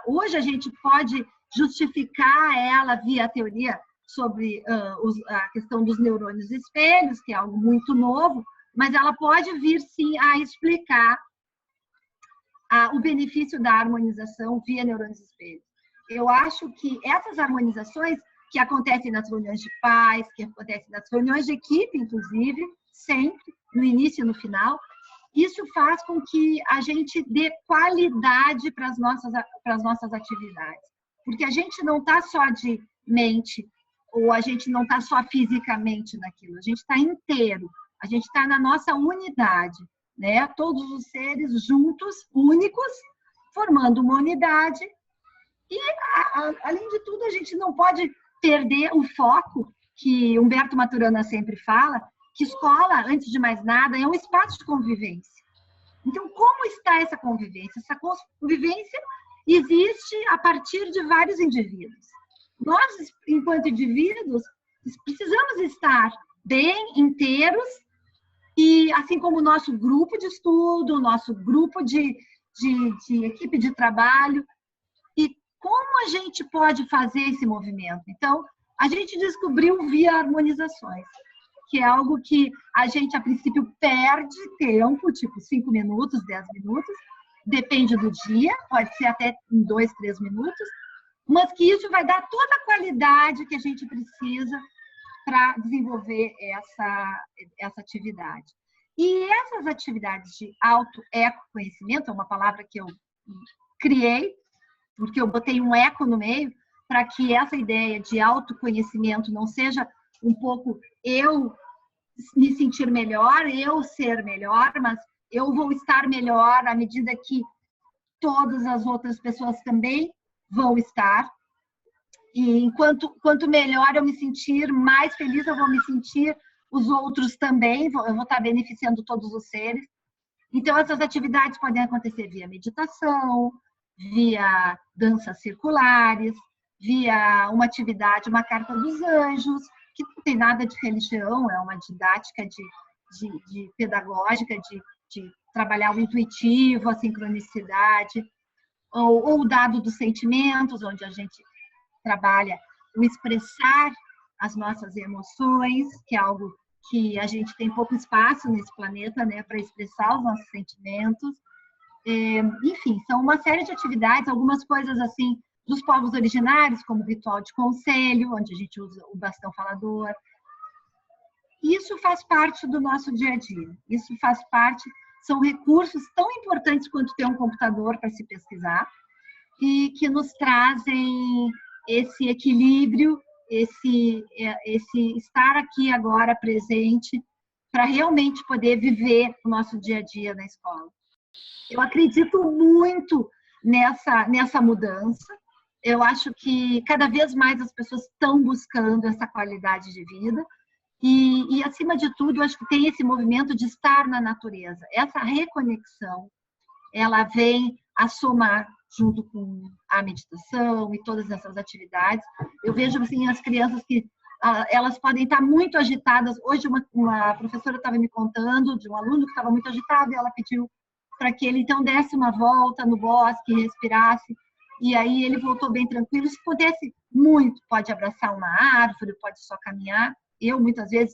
hoje a gente pode justificar ela via teoria sobre a questão dos neurônios espelhos, que é algo muito novo, mas ela pode vir, sim, a explicar o benefício da harmonização via neurônios espelhos. Eu acho que essas harmonizações que acontecem nas reuniões de pais, que acontecem nas reuniões de equipe, inclusive, sempre, no início e no final, isso faz com que a gente dê qualidade para as nossas atividades. Porque a gente não está só de mente, ou a gente não está só fisicamente naquilo, a gente está inteiro, a gente está na nossa unidade, né? Todos os seres juntos, únicos, formando uma unidade. E, além de tudo, a gente não pode perder o foco, que Humberto Maturana sempre fala, que escola, antes de mais nada, é um espaço de convivência. Então, como está essa convivência? Essa convivência existe a partir de vários indivíduos. Nós, enquanto indivíduos, precisamos estar bem, inteiros, e assim como o nosso grupo de estudo, o nosso grupo de equipe de trabalho, e como a gente pode fazer esse movimento? Então, a gente descobriu via harmonizações, que é algo que a gente, a princípio, perde tempo, tipo 5 minutos, 10 minutos, depende do dia, pode ser até em 2, 3 minutos, mas que isso vai dar toda a qualidade que a gente precisa para desenvolver essa atividade. E essas atividades de auto-ecoconhecimento, é uma palavra que eu criei, porque eu botei um eco no meio, para que essa ideia de autoconhecimento não seja um pouco eu me sentir melhor, eu ser melhor, mas eu vou estar melhor à medida que todas as outras pessoas também vão estar. E quanto melhor eu me sentir, mais feliz eu vou me sentir, os outros também, eu vou estar beneficiando todos os seres. Então, essas atividades podem acontecer via meditação, via danças circulares, via uma atividade, uma carta dos anjos, que não tem nada de religião, é uma didática de pedagógica, de trabalhar o intuitivo, a sincronicidade, ou o dado dos sentimentos, onde a gente trabalha o expressar as nossas emoções, que é algo que a gente tem pouco espaço nesse planeta, né, para expressar os nossos sentimentos. Enfim, são uma série de atividades, algumas coisas assim dos povos originários, como o ritual de conselho, onde a gente usa o bastão falador. Isso faz parte do nosso dia a dia. Isso faz parte, são recursos tão importantes quanto ter um computador para se pesquisar e que nos trazem esse equilíbrio, esse estar aqui agora presente para realmente poder viver o nosso dia a dia na escola. Eu acredito muito nessa mudança. Eu acho que cada vez mais as pessoas estão buscando essa qualidade de vida e acima de tudo, eu acho que tem esse movimento de estar na natureza. Essa reconexão, ela vem a somar junto com a meditação e todas essas atividades. Eu vejo assim as crianças que elas podem estar muito agitadas. Hoje uma professora estava me contando de um aluno que estava muito agitado e ela pediu para que ele então desse uma volta no bosque, respirasse, e aí ele voltou bem tranquilo. Isso acontece muito, pode abraçar uma árvore, pode só caminhar. Eu muitas vezes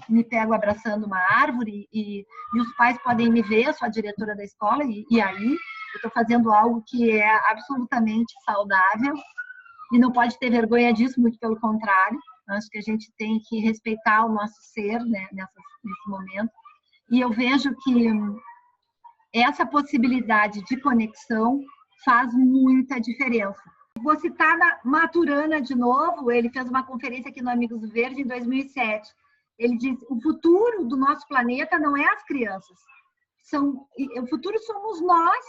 me pego abraçando uma árvore e os pais podem me ver, eu sou a diretora da escola, e aí eu estou fazendo algo que é absolutamente saudável e não pode ter vergonha disso, muito pelo contrário. Acho que a gente tem que respeitar o nosso ser, né, nesse momento. E eu vejo que essa possibilidade de conexão faz muita diferença. Vou citar a Maturana de novo, ele fez uma conferência aqui no Amigos do Verde em 2007. Ele diz: o futuro do nosso planeta não é as crianças. O futuro somos nós,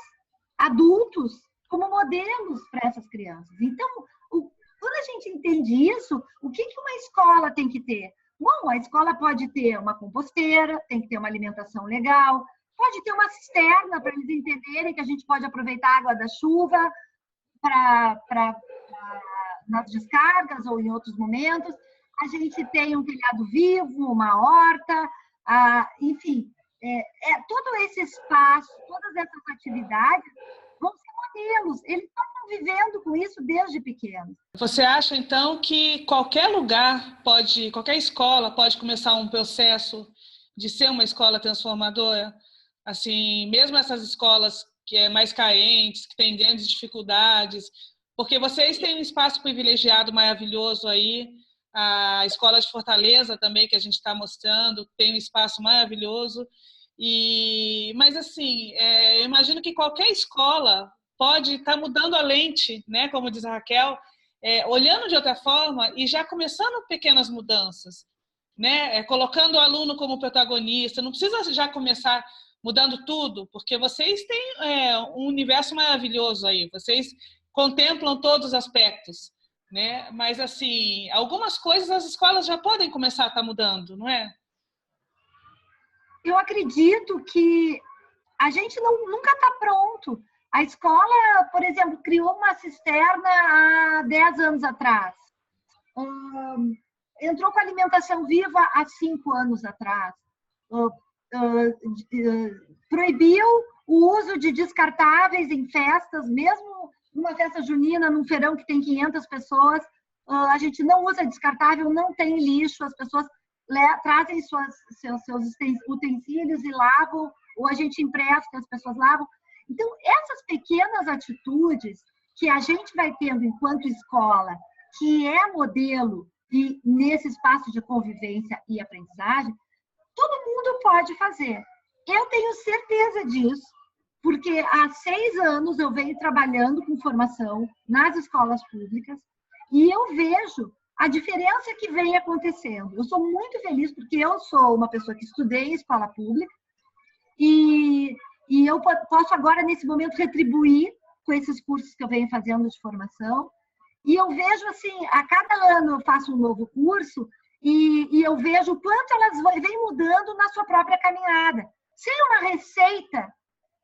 adultos, como modelos para essas crianças. Então, quando a gente entende isso, o que uma escola tem que ter? Bom, a escola pode ter uma composteira, tem que ter uma alimentação legal, pode ter uma cisterna para eles entenderem que a gente pode aproveitar a água da chuva nas descargas ou em outros momentos. A gente tem um telhado vivo, uma horta, enfim, todo esse espaço, todas essas atividades vão ser modelos. Eles estão vivendo com isso desde pequenos. Você acha, então, que qualquer lugar qualquer escola pode começar um processo de ser uma escola transformadora? Assim, mesmo essas escolas que é mais carentes, que têm grandes dificuldades, porque vocês têm um espaço privilegiado maravilhoso aí, a Escola de Fortaleza também, que a gente está mostrando, tem um espaço maravilhoso. Mas, assim, eu imagino que qualquer escola pode estar mudando a lente, né, como diz a Raquel, olhando de outra forma e já começando pequenas mudanças, né, colocando o aluno como protagonista. Não precisa já começar mudando tudo, porque vocês têm um universo maravilhoso aí, vocês contemplam todos os aspectos, né? Mas, assim, algumas coisas as escolas já podem começar a estar mudando, não é? Eu acredito que a gente nunca está pronto. A escola, por exemplo, criou uma cisterna há 10 anos atrás. Entrou com alimentação viva há 5 anos atrás. Proibiu o uso de descartáveis em festas, mesmo numa festa junina, num feirão que tem 500 pessoas. A gente não usa descartável, não tem lixo, as pessoas trazem seus utensílios e lavam, ou a gente empresta, as pessoas lavam. Então, essas pequenas atitudes que a gente vai tendo enquanto escola, que é modelo e nesse espaço de convivência e aprendizagem, todo mundo pode fazer. Eu tenho certeza disso, porque há 6 anos eu venho trabalhando com formação nas escolas públicas e eu vejo a diferença que vem acontecendo. Eu sou muito feliz porque eu sou uma pessoa que estudei em escola pública e E eu posso agora, nesse momento, retribuir com esses cursos que eu venho fazendo de formação. E eu vejo, assim, a cada ano eu faço um novo curso e eu vejo o quanto elas vêm mudando na sua própria caminhada. Sem uma receita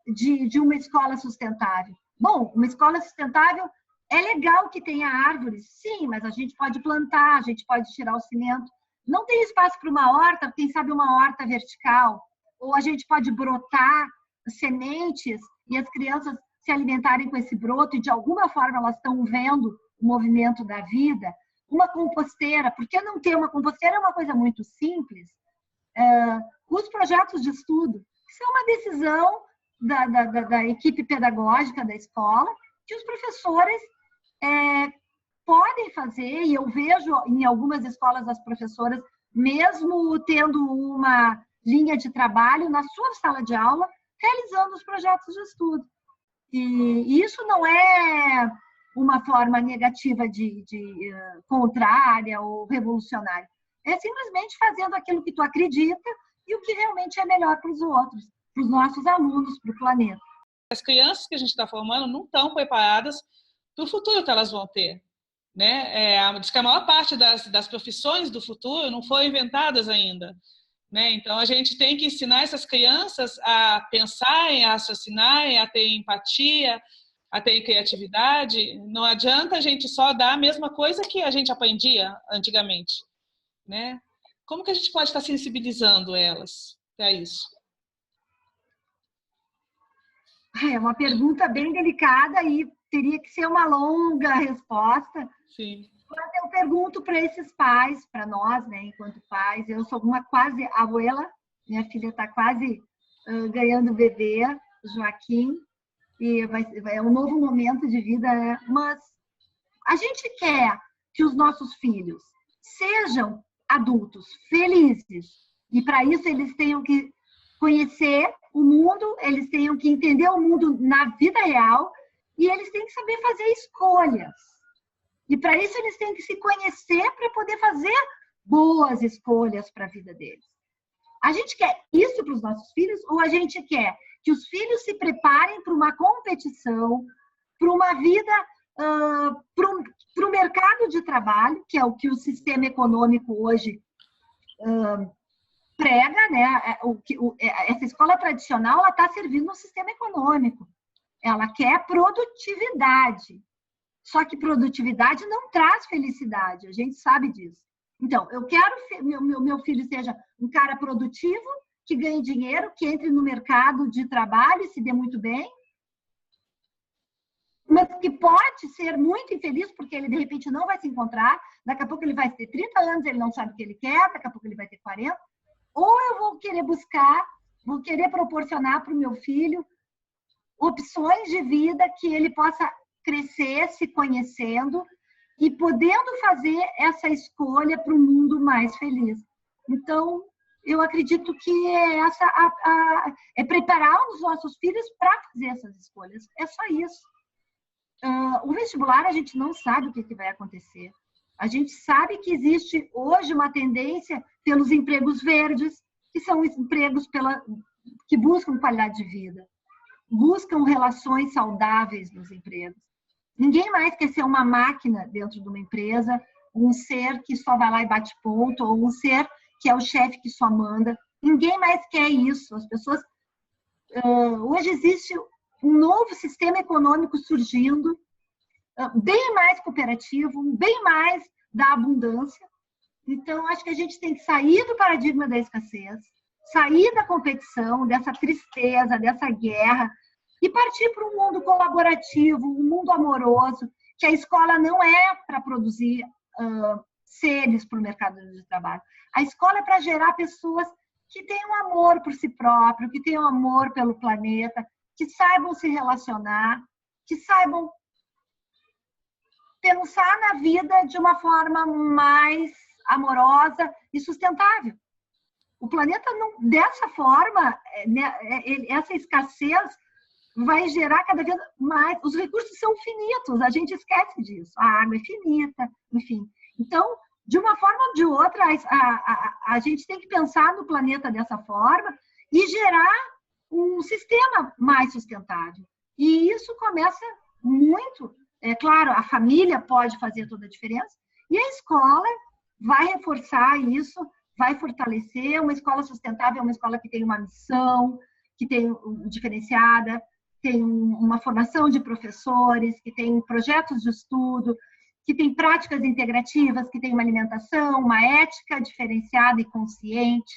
de uma escola sustentável. Bom, uma escola sustentável é legal que tenha árvores, sim, mas a gente pode plantar, a gente pode tirar o cimento. Não tem espaço para uma horta, quem sabe uma horta vertical. Ou a gente pode brotar sementes e as crianças se alimentarem com esse broto e de alguma forma elas estão vendo o movimento da vida. Uma composteira, por que não ter uma composteira? É uma coisa muito simples. Os projetos de estudo, isso é uma decisão da equipe pedagógica da escola, que os professores podem fazer, e eu vejo em algumas escolas as professoras, mesmo tendo uma linha de trabalho na sua sala de aula, realizando os projetos de estudo. E isso não é uma forma negativa de contrária ou revolucionária. É simplesmente fazendo aquilo que tu acredita e o que realmente é melhor para os outros, para os nossos alunos, para o planeta. As crianças que a gente está formando não estão preparadas para o futuro que elas vão ter, né? Diz que a maior parte das profissões do futuro não foram inventadas ainda, né? Então, a gente tem que ensinar essas crianças a pensarem, a raciocinarem, a ter empatia, a ter criatividade. Não adianta a gente só dar a mesma coisa que a gente aprendia antigamente, né? Como que a gente pode estar sensibilizando elas para isso? É uma pergunta bem delicada e teria que ser uma longa resposta. Sim. Mas eu pergunto para esses pais, para nós, né, enquanto pais, eu sou uma quase abuela, minha filha está quase ganhando bebê, Joaquim, e é um novo momento de vida, né? Mas a gente quer que os nossos filhos sejam adultos felizes, e para isso eles tenham que conhecer o mundo, eles tenham que entender o mundo na vida real, e eles têm que saber fazer escolhas. E para isso eles têm que se conhecer para poder fazer boas escolhas para a vida deles. A gente quer isso para os nossos filhos ou a gente quer que os filhos se preparem para uma competição, para uma vida, para o mercado de trabalho, que é o que o sistema econômico hoje prega, né? Essa escola tradicional ela está servindo ao sistema econômico. Ela quer produtividade. Só que produtividade não traz felicidade, a gente sabe disso. Então, eu quero que meu filho seja um cara produtivo, que ganhe dinheiro, que entre no mercado de trabalho e se dê muito bem, mas que pode ser muito infeliz, porque ele, de repente, não vai se encontrar, daqui a pouco ele vai ter 30 anos, ele não sabe o que ele quer, daqui a pouco ele vai ter 40, ou eu vou querer buscar, vou querer proporcionar para o meu filho opções de vida que ele possa crescer se conhecendo e podendo fazer essa escolha para um mundo mais feliz. Então, eu acredito que é preparar os nossos filhos para fazer essas escolhas. É só isso. O vestibular, a gente não sabe o que vai acontecer. A gente sabe que existe hoje uma tendência pelos empregos verdes, que são empregos que buscam qualidade de vida, buscam relações saudáveis nos empregos. Ninguém mais quer ser uma máquina dentro de uma empresa, um ser que só vai lá e bate ponto, ou um ser que é o chefe que só manda. Ninguém mais quer isso. As pessoas... hoje existe um novo sistema econômico surgindo, bem mais cooperativo, bem mais da abundância. Então, acho que a gente tem que sair do paradigma da escassez, sair da competição, dessa tristeza, dessa guerra, e partir para um mundo colaborativo, um mundo amoroso, que a escola não é para produzir seres para o mercado de trabalho. A escola é para gerar pessoas que tenham amor por si próprio, que tenham amor pelo planeta, que saibam se relacionar, que saibam pensar na vida de uma forma mais amorosa e sustentável. O planeta, dessa forma, essa escassez vai gerar cada vez mais. Os recursos são finitos, a gente esquece disso. A água é finita, enfim. Então, de uma forma ou de outra, a gente tem que pensar no planeta dessa forma e gerar um sistema mais sustentável. E isso começa muito, é claro, a família pode fazer toda a diferença, e a escola vai reforçar isso, vai fortalecer. Uma escola sustentável é uma escola que tem uma missão, que tem diferenciada, tem uma formação de professores, que tem projetos de estudo, que tem práticas integrativas, que tem uma alimentação, uma ética diferenciada e consciente,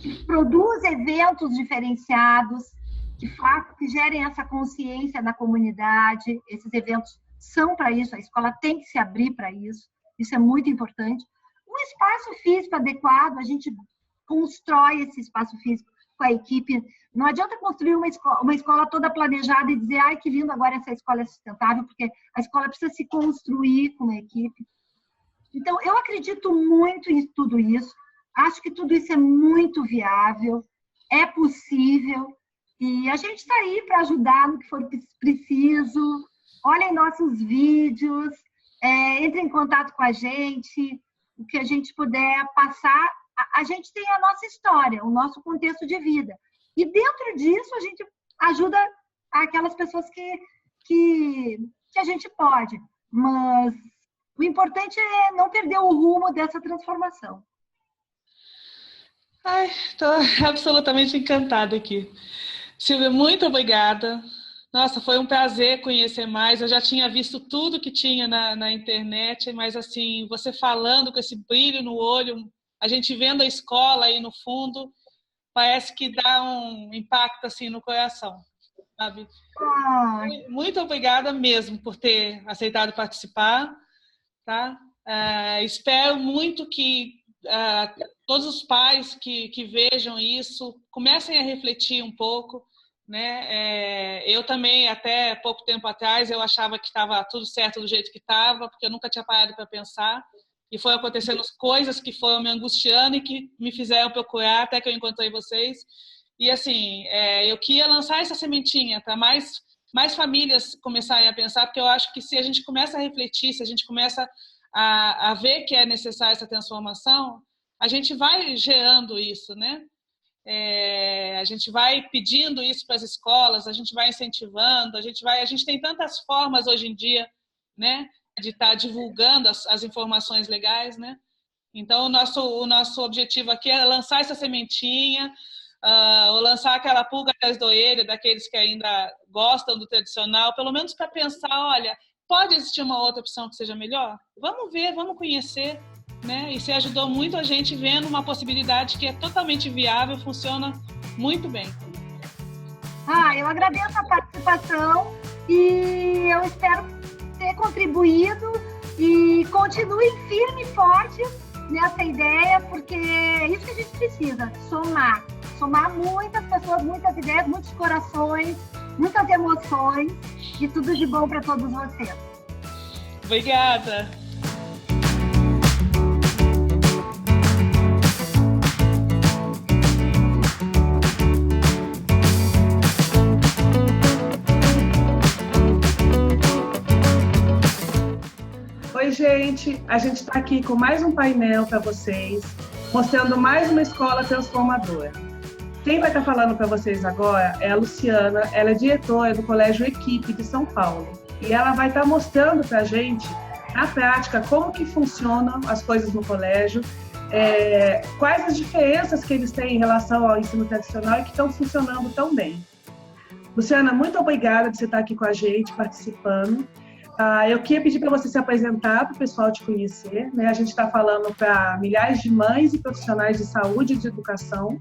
que produz eventos diferenciados, que gerem essa consciência na comunidade. Esses eventos são para isso, a escola tem que se abrir para isso, isso é muito importante. Um espaço físico adequado, a gente constrói esse espaço físico com a equipe. Não adianta construir uma escola toda planejada e dizer, ai, que lindo, agora essa escola é sustentável, porque a escola precisa se construir com a equipe. Então, eu acredito muito em tudo isso, acho que tudo isso é muito viável, é possível, e a gente está aí para ajudar no que for preciso. Olhem nossos vídeos, entre em contato com a gente, o que a gente puder passar. A gente tem a nossa história, o nosso contexto de vida. E dentro disso, a gente ajuda aquelas pessoas que a gente pode. Mas o importante é não perder o rumo dessa transformação. Ai, estou absolutamente encantada aqui. Silvia, muito obrigada. Nossa, foi um prazer conhecer mais. Eu já tinha visto tudo que tinha na internet, mas assim, você falando com esse brilho no olho, a gente vendo a escola aí no fundo, parece que dá um impacto assim no coração, sabe? Muito obrigada mesmo por ter aceitado participar, tá? Espero muito que todos os pais que vejam isso comecem a refletir um pouco, né? Eu também, até pouco tempo atrás, eu achava que estava tudo certo do jeito que estava, porque eu nunca tinha parado para pensar, e foi acontecendo coisas que foram me angustiando e que me fizeram procurar até que eu encontrei vocês. E assim, eu queria lançar essa sementinha para mais famílias começarem a pensar, porque eu acho que se a gente começa a refletir, se a gente começa a ver que é necessária essa transformação, a gente vai gerando isso, né? A gente vai pedindo isso para as escolas, a gente vai incentivando, a gente tem tantas formas hoje em dia, né, de estar divulgando as informações legais, né? Então, o nosso objetivo aqui é lançar essa sementinha, ou lançar aquela pulga atrás da orelha daqueles que ainda gostam do tradicional, pelo menos para pensar, olha, pode existir uma outra opção que seja melhor? Vamos ver, vamos conhecer, né? E você ajudou muito a gente vendo uma possibilidade que é totalmente viável, funciona muito bem. Eu agradeço a participação e eu espero ter contribuído e continuem firme e forte nessa ideia, porque é isso que a gente precisa, somar muitas pessoas, muitas ideias, muitos corações, muitas emoções e tudo de bom para todos vocês. Obrigada. Oi, gente! A gente está aqui com mais um painel para vocês, mostrando mais uma escola transformadora. Quem vai estar falando para vocês agora é a Luciana, ela é diretora do Colégio Equipe de São Paulo. E ela vai estar mostrando para a gente, na prática, como que funcionam as coisas no colégio, quais as diferenças que eles têm em relação ao ensino tradicional e que estão funcionando tão bem. Luciana, muito obrigada por você estar aqui com a gente, participando. Eu queria pedir para você se apresentar, para o pessoal te conhecer, né? A gente está falando para milhares de mães e profissionais de saúde e de educação.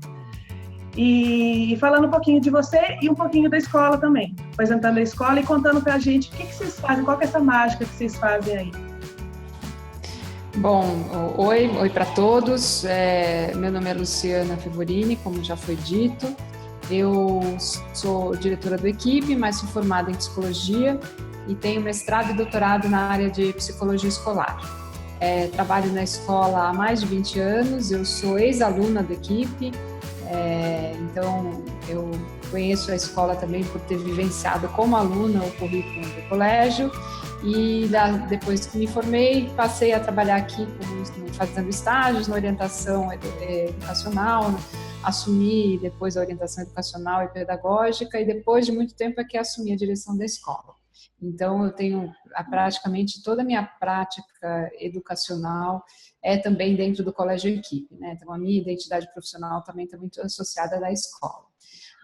E falando um pouquinho de você e um pouquinho da escola também. Apresentando a escola e contando para a gente o que vocês fazem, qual que é essa mágica que vocês fazem aí. Bom, oi para todos. Meu nome é Luciana Fevorini, como já foi dito. Eu sou diretora do Equipe, mas sou formada em psicologia e tenho mestrado e doutorado na área de psicologia escolar. Trabalho na escola há mais de 20 anos, eu sou ex-aluna do Equipe, então eu conheço a escola também por ter vivenciado como aluna o currículo do colégio e depois que me formei, passei a trabalhar aqui fazendo estágios na orientação educacional, assumi depois a orientação educacional e pedagógica, e depois de muito tempo é que assumi a direção da escola. Então, eu tenho praticamente toda a minha prática educacional também dentro do colégio equipe, né? Então, a minha identidade profissional também está muito associada da escola.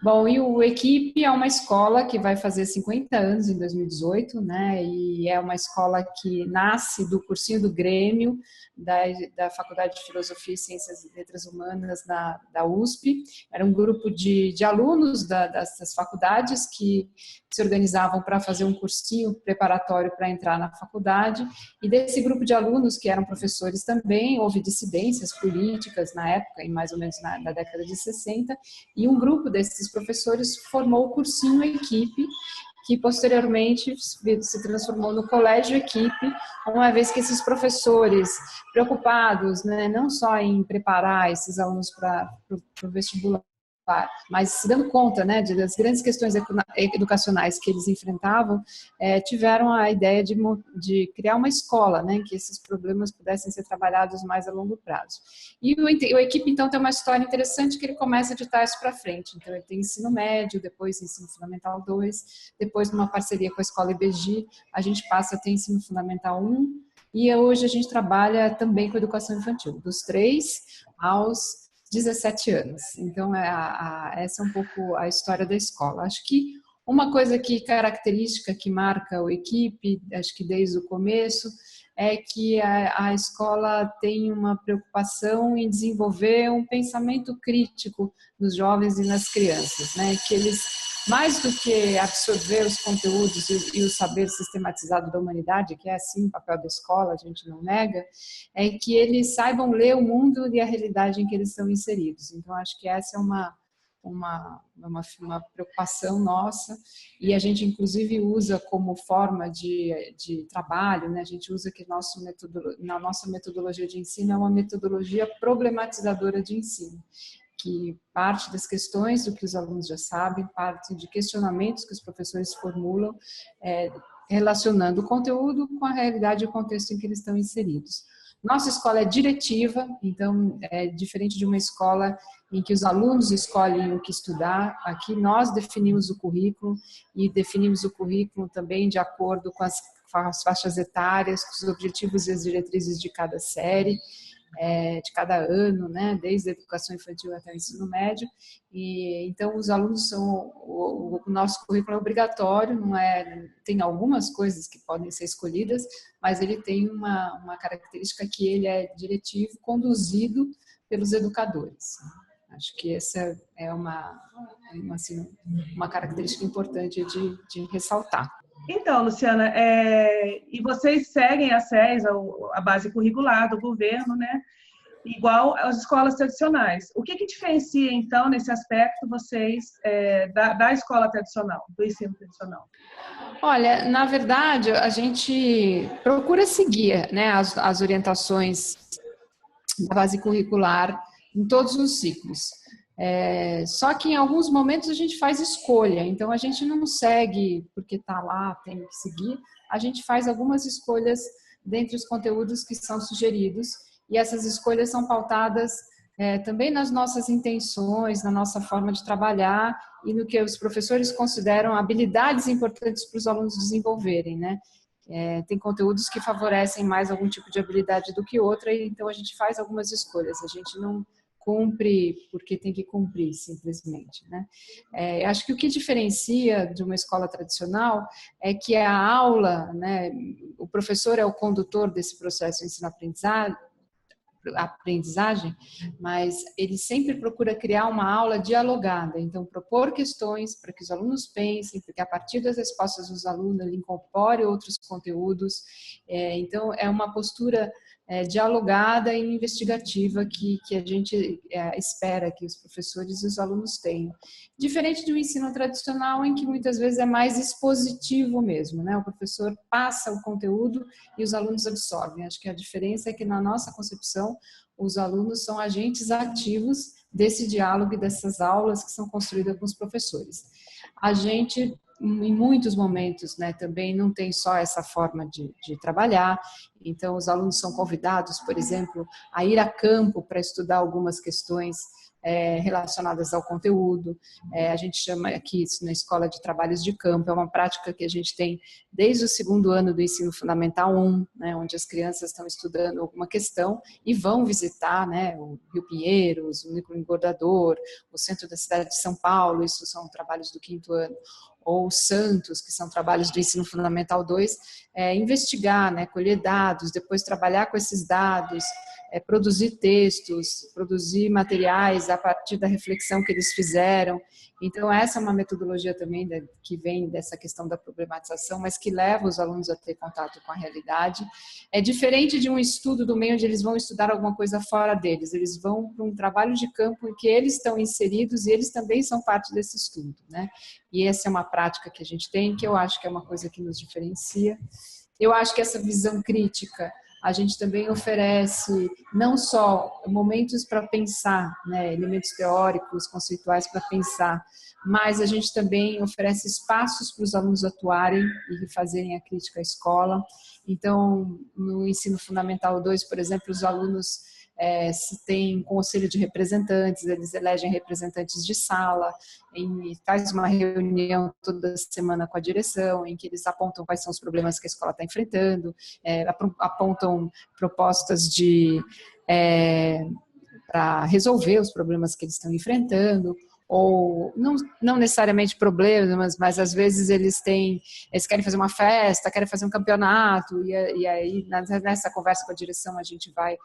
Bom, e o Equipe é uma escola que vai fazer 50 anos em 2018, né? E é uma escola que nasce do cursinho do Grêmio, da Faculdade de Filosofia e Ciências e Letras Humanas da USP. Era um grupo de alunos dessas faculdades que se organizavam para fazer um cursinho preparatório para entrar na faculdade. E desse grupo de alunos, que eram professores também, houve dissidências políticas na época, mais ou menos na década de 60, e um grupo desses professores formou o cursinho Equipe, que posteriormente se transformou no colégio Equipe, uma vez que esses professores preocupados, né, não só em preparar esses alunos para o vestibular, mas se dando conta, né, das grandes questões educacionais que eles enfrentavam, tiveram a ideia de criar uma escola, né, em que esses problemas pudessem ser trabalhados mais a longo prazo. E o Equipe, então, tem uma história interessante que ele começa de trás para frente. Então, ele tem ensino médio, depois ensino fundamental 2, depois numa parceria com a escola IBGI, a gente passa a ter ensino fundamental 1, e hoje a gente trabalha também com educação infantil, dos 3 aos 17 anos. Então, essa é um pouco a história da escola. Acho que uma coisa característica que marca o Equipe, acho que desde o começo, é que a escola tem uma preocupação em desenvolver um pensamento crítico nos jovens e nas crianças, né? Que eles, mais do que absorver os conteúdos e o saber sistematizado da humanidade, que é assim o papel da escola, a gente não nega, é que eles saibam ler o mundo e a realidade em que eles estão inseridos. Então, acho que essa é uma preocupação nossa, e a gente inclusive usa como forma de trabalho, né? A gente usa que na nossa metodologia de ensino é uma metodologia problematizadora de ensino, que parte das questões do que os alunos já sabem, parte de questionamentos que os professores formulam, relacionando o conteúdo com a realidade e o contexto em que eles estão inseridos. Nossa escola é diretiva, então é diferente de uma escola em que os alunos escolhem o que estudar. Aqui nós definimos o currículo, e definimos o currículo também de acordo com as faixas etárias, com os objetivos e as diretrizes de cada série, de cada ano, né, desde a educação infantil até o ensino médio. E então os alunos o nosso currículo é obrigatório, tem algumas coisas que podem ser escolhidas, mas ele tem uma característica que ele é diretivo, conduzido pelos educadores. Acho que essa é uma característica importante de ressaltar. Então, Luciana, e vocês seguem a SES, a base curricular do governo, né? Igual às escolas tradicionais. O que diferencia, então, nesse aspecto, vocês da escola tradicional, do ensino tradicional? Olha, na verdade, a gente procura seguir, né, as orientações da base curricular em todos os ciclos. Só que em alguns momentos a gente faz escolha, então a gente não segue porque está lá, tem que seguir, a gente faz algumas escolhas dentre os conteúdos que são sugeridos, e essas escolhas são pautadas também nas nossas intenções, na nossa forma de trabalhar e no que os professores consideram habilidades importantes para os alunos desenvolverem, né? Tem conteúdos que favorecem mais algum tipo de habilidade do que outra, e então a gente faz algumas escolhas, a gente não cumpre porque tem que cumprir, simplesmente, né? Acho que o que diferencia de uma escola tradicional é que a aula, né, o professor é o condutor desse processo de ensino-aprendizagem, mas ele sempre procura criar uma aula dialogada, então propor questões para que os alunos pensem, porque a partir das respostas dos alunos ele incorpore outros conteúdos, então é uma postura dialogada e investigativa que a gente espera que os professores e os alunos tenham. Diferente do ensino tradicional, em que muitas vezes é mais expositivo mesmo, né? O professor passa o conteúdo e os alunos absorvem. Acho que a diferença é que na nossa concepção, os alunos são agentes ativos desse diálogo e dessas aulas que são construídas com os professores. A gente, em muitos momentos, né, também não tem só essa forma de trabalhar, então os alunos são convidados, por exemplo, a ir a campo para estudar algumas questões relacionadas ao conteúdo. A gente chama aqui isso na escola de trabalhos de campo, é uma prática que a gente tem desde o 2º ano do ensino fundamental 1, né, onde as crianças estão estudando alguma questão e vão visitar, né, o Rio Pinheiros, o Núcleo Engordador, o centro da cidade de São Paulo, isso são trabalhos do 5º ano, ou Santos, que são trabalhos do ensino fundamental 2, investigar, né, colher dados, depois trabalhar com esses dados, produzir textos, produzir materiais a partir da reflexão que eles fizeram. Então, essa é uma metodologia também que vem dessa questão da problematização, mas que leva os alunos a ter contato com a realidade. É diferente de um estudo do meio onde eles vão estudar alguma coisa fora deles. Eles vão para um trabalho de campo em que eles estão inseridos e eles também são parte desse estudo, né? E essa é uma prática que a gente tem, que eu acho que é uma coisa que nos diferencia. Eu acho que essa visão crítica a gente também oferece não só momentos para pensar, né, elementos teóricos, conceituais para pensar, mas a gente também oferece espaços para os alunos atuarem e fazerem a crítica à escola. Então, no ensino fundamental 2, por exemplo, os alunos se tem conselho de representantes, eles elegem representantes de sala, faz uma reunião toda semana com a direção, em que eles apontam quais são os problemas que a escola está enfrentando, apontam propostas para resolver os problemas que eles estão enfrentando, ou não necessariamente problemas, mas às vezes eles querem fazer uma festa, querem fazer um campeonato, e aí nessa conversa com a direção a gente vai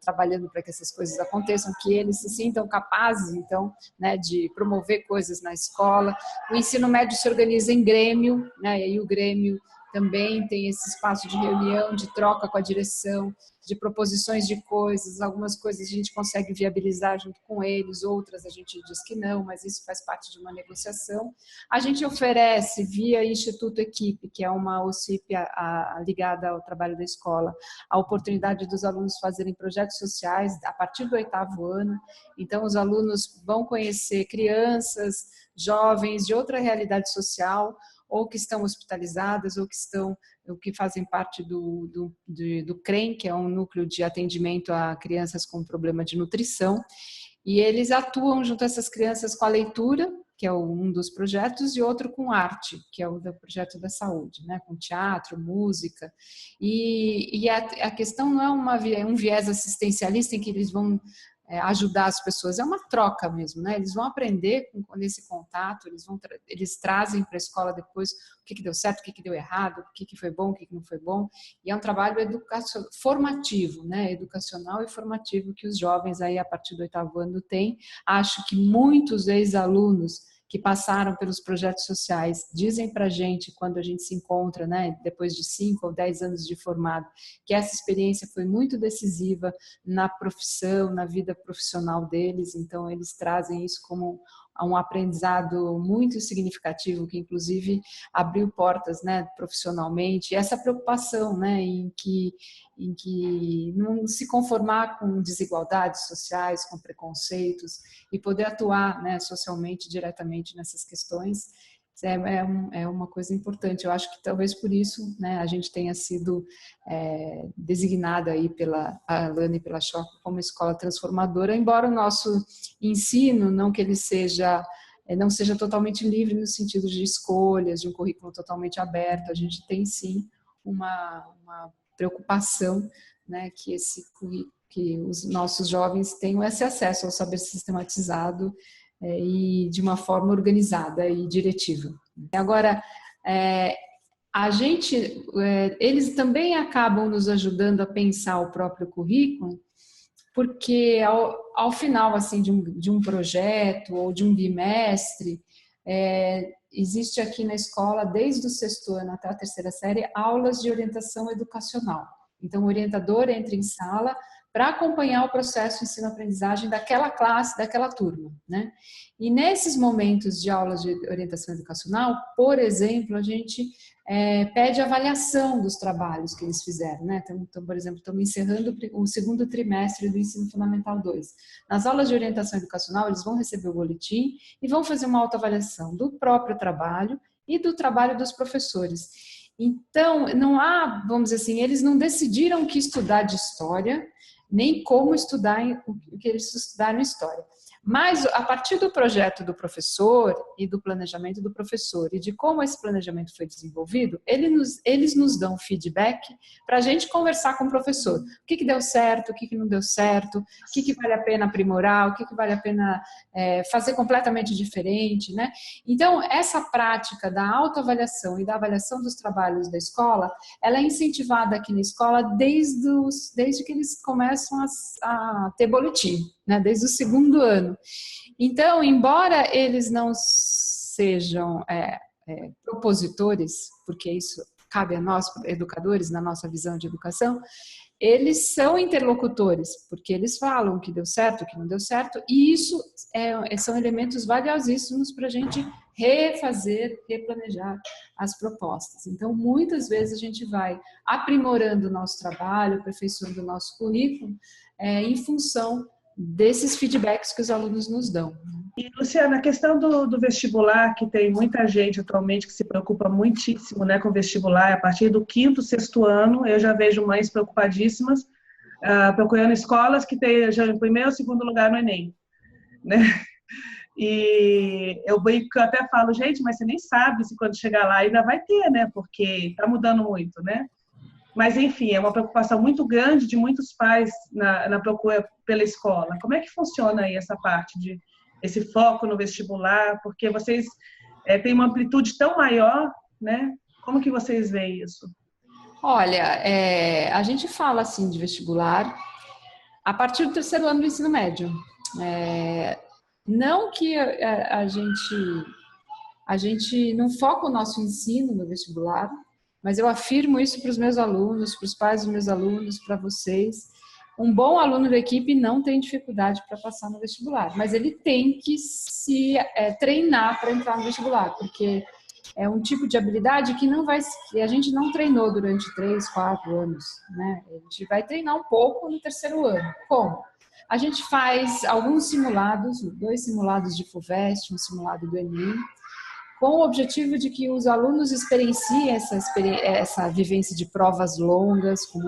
trabalhando para que essas coisas aconteçam, que eles se sintam capazes, então, né, de promover coisas na escola. O ensino médio se organiza em grêmio, né, e aí o grêmio também tem esse espaço de reunião, de troca com a direção, de proposições de coisas. Algumas coisas a gente consegue viabilizar junto com eles, outras a gente diz que não, mas isso faz parte de uma negociação. A gente oferece via Instituto Equipe, que é uma OCIP ligada ao trabalho da escola, a oportunidade dos alunos fazerem projetos sociais a partir do 8º ano. Então, os alunos vão conhecer crianças, jovens de outra realidade social, ou que estão hospitalizadas, ou que fazem parte do CREM, que é um núcleo de atendimento a crianças com problema de nutrição, e eles atuam junto a essas crianças com a leitura, que é um dos projetos, e outro com arte, que é o do projeto da saúde, né? Com teatro, música, e a questão não é um viés assistencialista em que eles vão ajudar as pessoas, é uma troca mesmo, né? Eles vão aprender nesse contato, eles trazem para a escola depois o que deu certo, o que deu errado, o que foi bom, o que não foi bom, e é um trabalho formativo, né? Educacional e formativo que os jovens aí a partir do 8º ano têm. Acho que muitos ex-alunos que passaram pelos projetos sociais dizem para a gente, quando a gente se encontra, né, depois de 5 ou 10 anos de formado, que essa experiência foi muito decisiva na profissão, na vida profissional deles. Então, eles trazem isso como um aprendizado muito significativo, que inclusive abriu portas, né, profissionalmente. E essa preocupação, né, em que não se conformar com desigualdades sociais, com preconceitos, e poder atuar, né, socialmente, diretamente nessas questões, é uma coisa importante. Eu acho que talvez por isso, né, a gente tenha sido designada aí pela Alane e pela Choco como escola transformadora, embora o nosso ensino não seja totalmente livre no sentido de escolhas, de um currículo totalmente aberto. A gente tem sim uma preocupação, né, que os nossos jovens tenham esse acesso ao saber sistematizado e de uma forma organizada e diretiva. Agora, eles também acabam nos ajudando a pensar o próprio currículo, porque ao final assim, de um projeto ou de um bimestre, existe aqui na escola, desde o 6º ano até a 3ª série, aulas de orientação educacional. Então, o orientador entra em sala para acompanhar o processo de ensino-aprendizagem daquela classe, daquela turma, né? E nesses momentos de aulas de orientação educacional, por exemplo, a gente pede avaliação dos trabalhos que eles fizeram, né? Então, por exemplo, estamos encerrando o 2º trimestre do ensino fundamental 2. Nas aulas de orientação educacional, eles vão receber o boletim e vão fazer uma autoavaliação do próprio trabalho e do trabalho dos professores. Então, não há, vamos dizer assim, eles não decidiram o que estudar de história, nem como estudar o que eles estudaram em história. Mas a partir do projeto do professor e do planejamento do professor e de como esse planejamento foi desenvolvido, eles nos dão feedback para a gente conversar com o professor. O que deu certo, o que não deu certo, o que vale a pena aprimorar, o que vale a pena fazer completamente diferente, né? Então, essa prática da autoavaliação e da avaliação dos trabalhos da escola, ela é incentivada aqui na escola desde que eles começam a ter boletim, né? Desde o segundo ano. Então, embora eles não sejam propositores, porque isso cabe a nós, educadores, na nossa visão de educação, eles são interlocutores, porque eles falam o que deu certo, o que não deu certo, e isso são elementos valiosíssimos para a gente refazer, replanejar as propostas. Então, muitas vezes a gente vai aprimorando o nosso trabalho, aperfeiçoando o nosso currículo, em função desses feedbacks que os alunos nos dão. E, Luciana, a questão do vestibular, que tem muita gente atualmente que se preocupa muitíssimo, né, com o vestibular, a partir do 5º, 6º ano, eu já vejo mães preocupadíssimas, procurando escolas que estejam em primeiro ou segundo lugar no Enem, né? E eu até falo, gente, mas você nem sabe se quando chegar lá ainda vai ter, né? Porque está mudando muito, né? Mas, enfim, é uma preocupação muito grande de muitos pais na procura pela escola. Como é que funciona aí essa parte esse foco no vestibular? Porque vocês têm uma amplitude tão maior, né? Como que vocês veem isso? Olha, a gente fala assim de vestibular a partir do 3º ano do ensino médio. Não que a gente não foca o nosso ensino no vestibular, mas eu afirmo isso para os meus alunos, para os pais dos meus alunos, para vocês. Um bom aluno da equipe não tem dificuldade para passar no vestibular, mas ele tem que se treinar para entrar no vestibular, porque é um tipo de habilidade que a gente não treinou durante 3, 4 anos, né? A gente vai treinar um pouco no 3º ano. Como? A gente faz alguns simulados, 2 simulados de FUVEST, um simulado do Enem, com o objetivo de que os alunos experienciem essa vivência de provas longas, com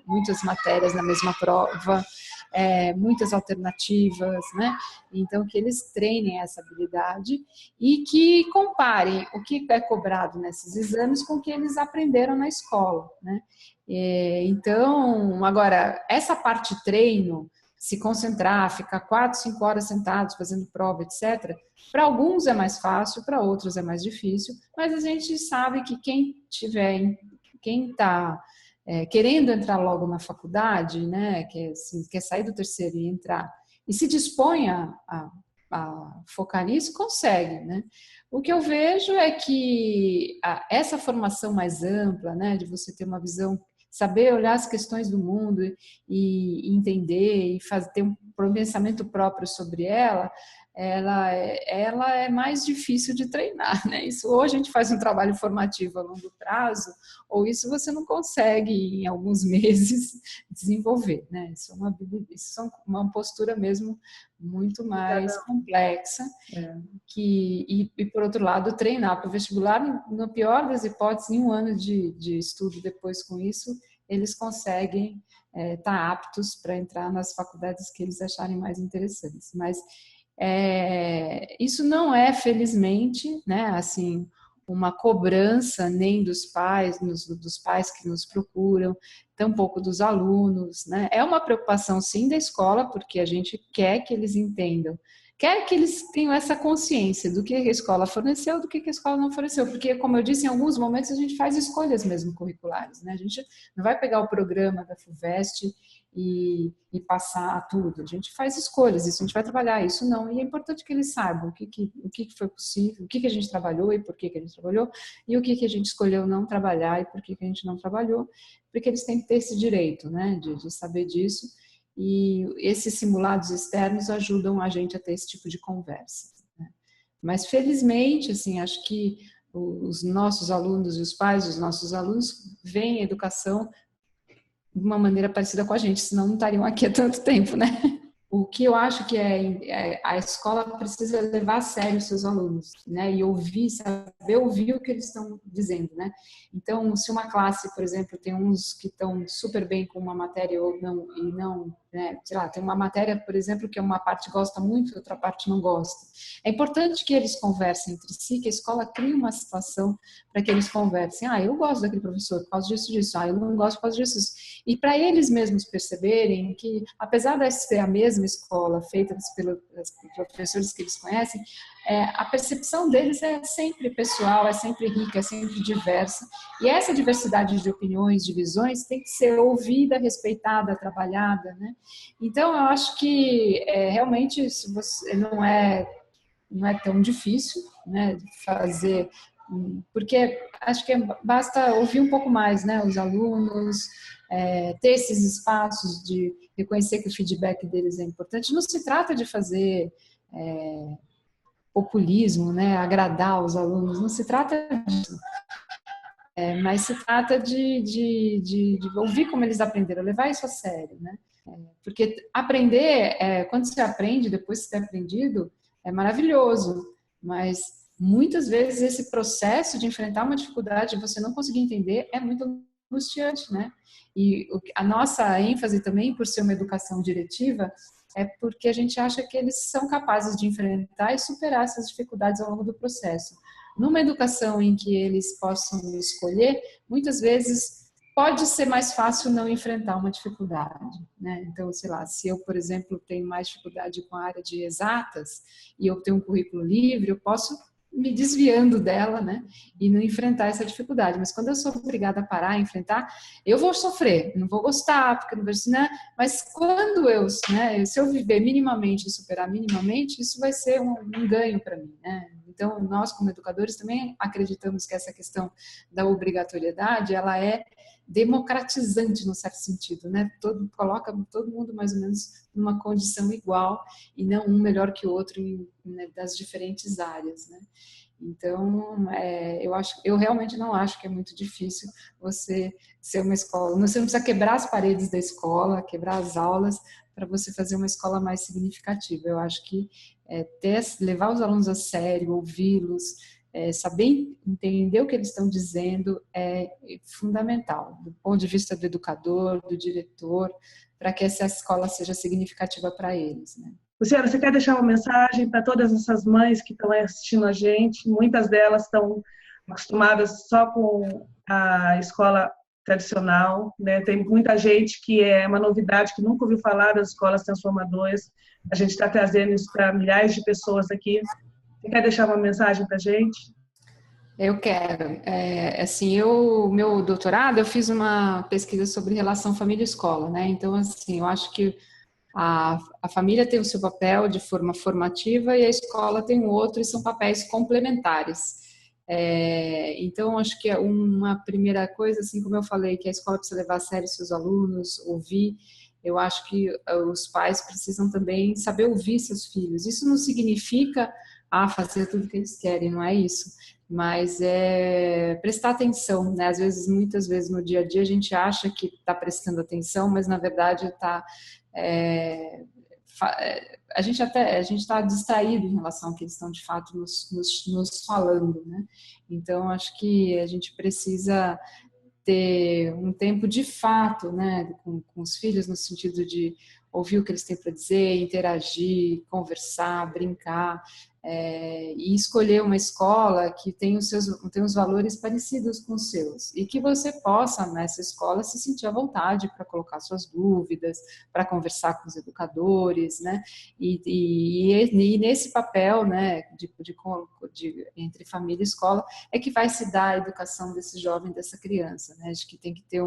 muitas matérias na mesma prova, muitas alternativas, né? Então, que eles treinem essa habilidade e que comparem o que é cobrado nesses exames com o que eles aprenderam na escola, né? Então, agora, essa parte treino, se concentrar, ficar 4, 5 horas sentados fazendo prova, etc. Para alguns é mais fácil, para outros é mais difícil, mas a gente sabe que quem está querendo entrar logo na faculdade, né, quer sair do 3º e entrar, e se dispõe a focar nisso, consegue, né? O que eu vejo é que essa formação mais ampla, né, de você ter uma visão, saber olhar as questões do mundo e entender e ter um pensamento próprio sobre ela é mais difícil de treinar, né? Isso ou a gente faz um trabalho formativo a longo prazo, ou isso você não consegue em alguns meses desenvolver, né? Isso é uma postura mesmo muito mais complexa, e por outro lado, treinar para o vestibular, no pior das hipóteses, em um ano de estudo depois com isso, eles conseguem estar aptos para entrar nas faculdades que eles acharem mais interessantes. Mas isso não é, felizmente, né, assim, uma cobrança nem dos pais que nos procuram, tampouco dos alunos, né? É uma preocupação, sim, da escola, porque a gente quer que eles entendam, quer que eles tenham essa consciência do que a escola forneceu, do que a escola não forneceu, porque, como eu disse, em alguns momentos a gente faz escolhas mesmo curriculares, né? A gente não vai pegar o programa da FUVEST e passar tudo, a gente faz escolhas, isso a gente vai trabalhar, isso não, e é importante que eles saibam o que foi possível, o que a gente trabalhou e por que a gente trabalhou, e o que a gente escolheu não trabalhar e por que a gente não trabalhou, porque eles têm que ter esse direito, né, de saber disso, e esses simulados externos ajudam a gente a ter esse tipo de conversa, né? Mas, felizmente, assim, acho que os nossos alunos e os pais dos nossos alunos veem a educação de uma maneira parecida com a gente, senão não estariam aqui há tanto tempo, né? O que eu acho que a escola precisa levar a sério os seus alunos, né? E ouvir, saber ouvir o que eles estão dizendo, né? Então, se uma classe, por exemplo, tem uns que estão super bem com uma matéria ou não, e não, né? Sei lá, tem uma matéria, por exemplo, que uma parte gosta muito, outra parte não gosta. É importante que eles conversem entre si, que a escola crie uma situação para que eles conversem. Eu gosto daquele professor por causa disso. Eu não gosto por causa disso. E para eles mesmos perceberem que, apesar de ser a mesma escola feita pelos professores que eles conhecem, a percepção deles é sempre pessoal, é sempre rica, é sempre diversa. E essa diversidade de opiniões, de visões, tem que ser ouvida, respeitada, trabalhada, né? Então, eu acho que realmente não é tão difícil, né, de fazer, porque acho que basta ouvir um pouco mais, né, os alunos, ter esses espaços de reconhecer que o feedback deles é importante. Não se trata de fazer populismo, né, agradar os alunos, não se trata disso, mas se trata de ouvir como eles aprenderam, levar isso a sério, né? Porque aprender, quando você aprende, depois de ter aprendido, é maravilhoso, mas muitas vezes esse processo de enfrentar uma dificuldade e você não conseguir entender é muito angustiante, né? E a nossa ênfase também, por ser uma educação diretiva, é porque a gente acha que eles são capazes de enfrentar e superar essas dificuldades ao longo do processo. Numa educação em que eles possam escolher, muitas vezes pode ser mais fácil não enfrentar uma dificuldade, né? Então, sei lá, se eu, por exemplo, tenho mais dificuldade com a área de exatas e eu tenho um currículo livre, eu posso me desviando dela, né? E não enfrentar essa dificuldade. Mas quando eu sou obrigada a parar, enfrentar, eu vou sofrer, não vou gostar, porque não vou ensinar. Mas quando se eu viver minimamente e superar minimamente, isso vai ser um ganho para mim, né? Então, nós como educadores também acreditamos que essa questão da obrigatoriedade, ela é democratizante no certo sentido, né? Coloca todo mundo mais ou menos numa condição igual e não um melhor que o outro das diferentes áreas, né? Então, eu realmente não acho que é muito difícil você ser uma escola. Você não precisa quebrar as paredes da escola, quebrar as aulas para você fazer uma escola mais significativa. Eu acho que levar os alunos a sério, ouvi-los, saber entender o que eles estão dizendo é fundamental, do ponto de vista do educador, do diretor, para que essa escola seja significativa para eles, né? Luciana, você quer deixar uma mensagem para todas essas mães que estão assistindo a gente? Muitas delas estão acostumadas só com a escola tradicional, né? Tem muita gente que é uma novidade, que nunca ouviu falar das escolas transformadoras. A gente está trazendo isso para milhares de pessoas aqui. Você quer deixar uma mensagem para a gente? Eu quero. Meu doutorado, eu fiz uma pesquisa sobre relação família-escola, né? Então, assim, eu acho que a família tem o seu papel de forma formativa e a escola tem o outro, e são papéis complementares. Então, acho que uma primeira coisa, assim como eu falei, que a escola precisa levar a sério seus alunos, ouvir. Eu acho que os pais precisam também saber ouvir seus filhos. Isso não significa fazer tudo o que eles querem, não é isso. Mas prestar atenção, né? Muitas vezes no dia a dia a gente acha que está prestando atenção, mas na verdade a gente está distraído em relação ao que eles estão de fato nos falando, né? Então acho que a gente precisa ter um tempo de fato, né, com os filhos, no sentido de ouvir o que eles têm para dizer, interagir, conversar, brincar, e escolher uma escola que tem os valores parecidos com os seus, e que você possa, nessa escola, se sentir à vontade para colocar suas dúvidas, para conversar com os educadores, né, e nesse papel, né, entre família e escola, é que vai se dar a educação desse jovem, dessa criança, né, de que tem que ter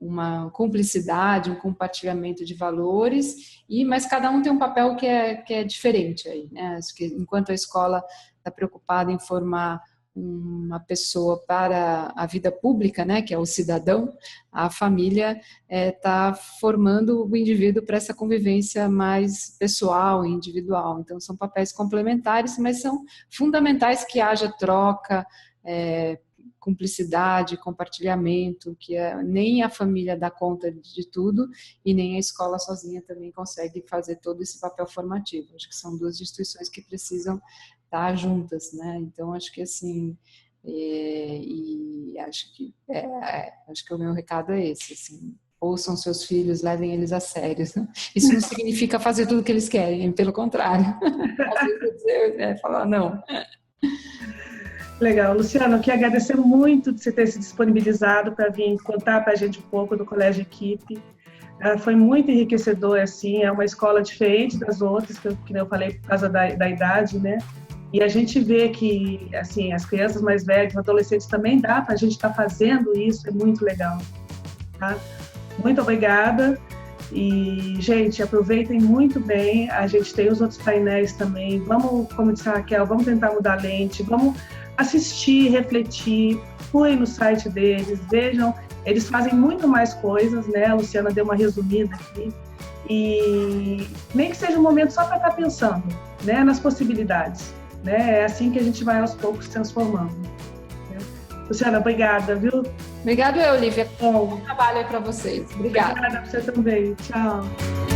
uma cumplicidade, um compartilhamento de valores, mas cada um tem um papel que é diferente aí, né? Acho que enquanto a escola está preocupada em formar uma pessoa para a vida pública, né, que é o cidadão, a família está formando o indivíduo para essa convivência mais pessoal e individual. Então são papéis complementares, mas são fundamentais que haja troca, cumplicidade, compartilhamento, que nem a família dá conta de tudo e nem a escola sozinha também consegue fazer todo esse papel formativo. Acho que são duas instituições que precisam estar juntas, né? Então, acho que assim, acho que o meu recado é esse, assim, ouçam seus filhos, levem eles a sério. Isso não significa fazer tudo o que eles querem, pelo contrário. Às vezes falar não. Legal. Luciana, eu quero agradecer muito de você ter se disponibilizado para vir contar para a gente um pouco do Colégio Equipe. Foi muito enriquecedor, assim, é uma escola diferente das outras, que eu falei, por causa da idade, né? E a gente vê que, assim, as crianças mais velhas, os adolescentes também dá para a gente estar fazendo isso, é muito legal. Tá? Muito obrigada. E, gente, aproveitem muito bem. A gente tem os outros painéis também. Vamos, como disse a Raquel, vamos tentar mudar a lente, vamos assistir, refletir, fui no site deles, vejam, eles fazem muito mais coisas, né? A Luciana deu uma resumida aqui. E nem que seja um momento só para estar pensando, né? Nas possibilidades. Né? É assim que a gente vai aos poucos se transformando. Né? Luciana, obrigada, viu? Obrigada, Olivia. Bom trabalho aí para vocês. Obrigada. Obrigada para você também. Tchau.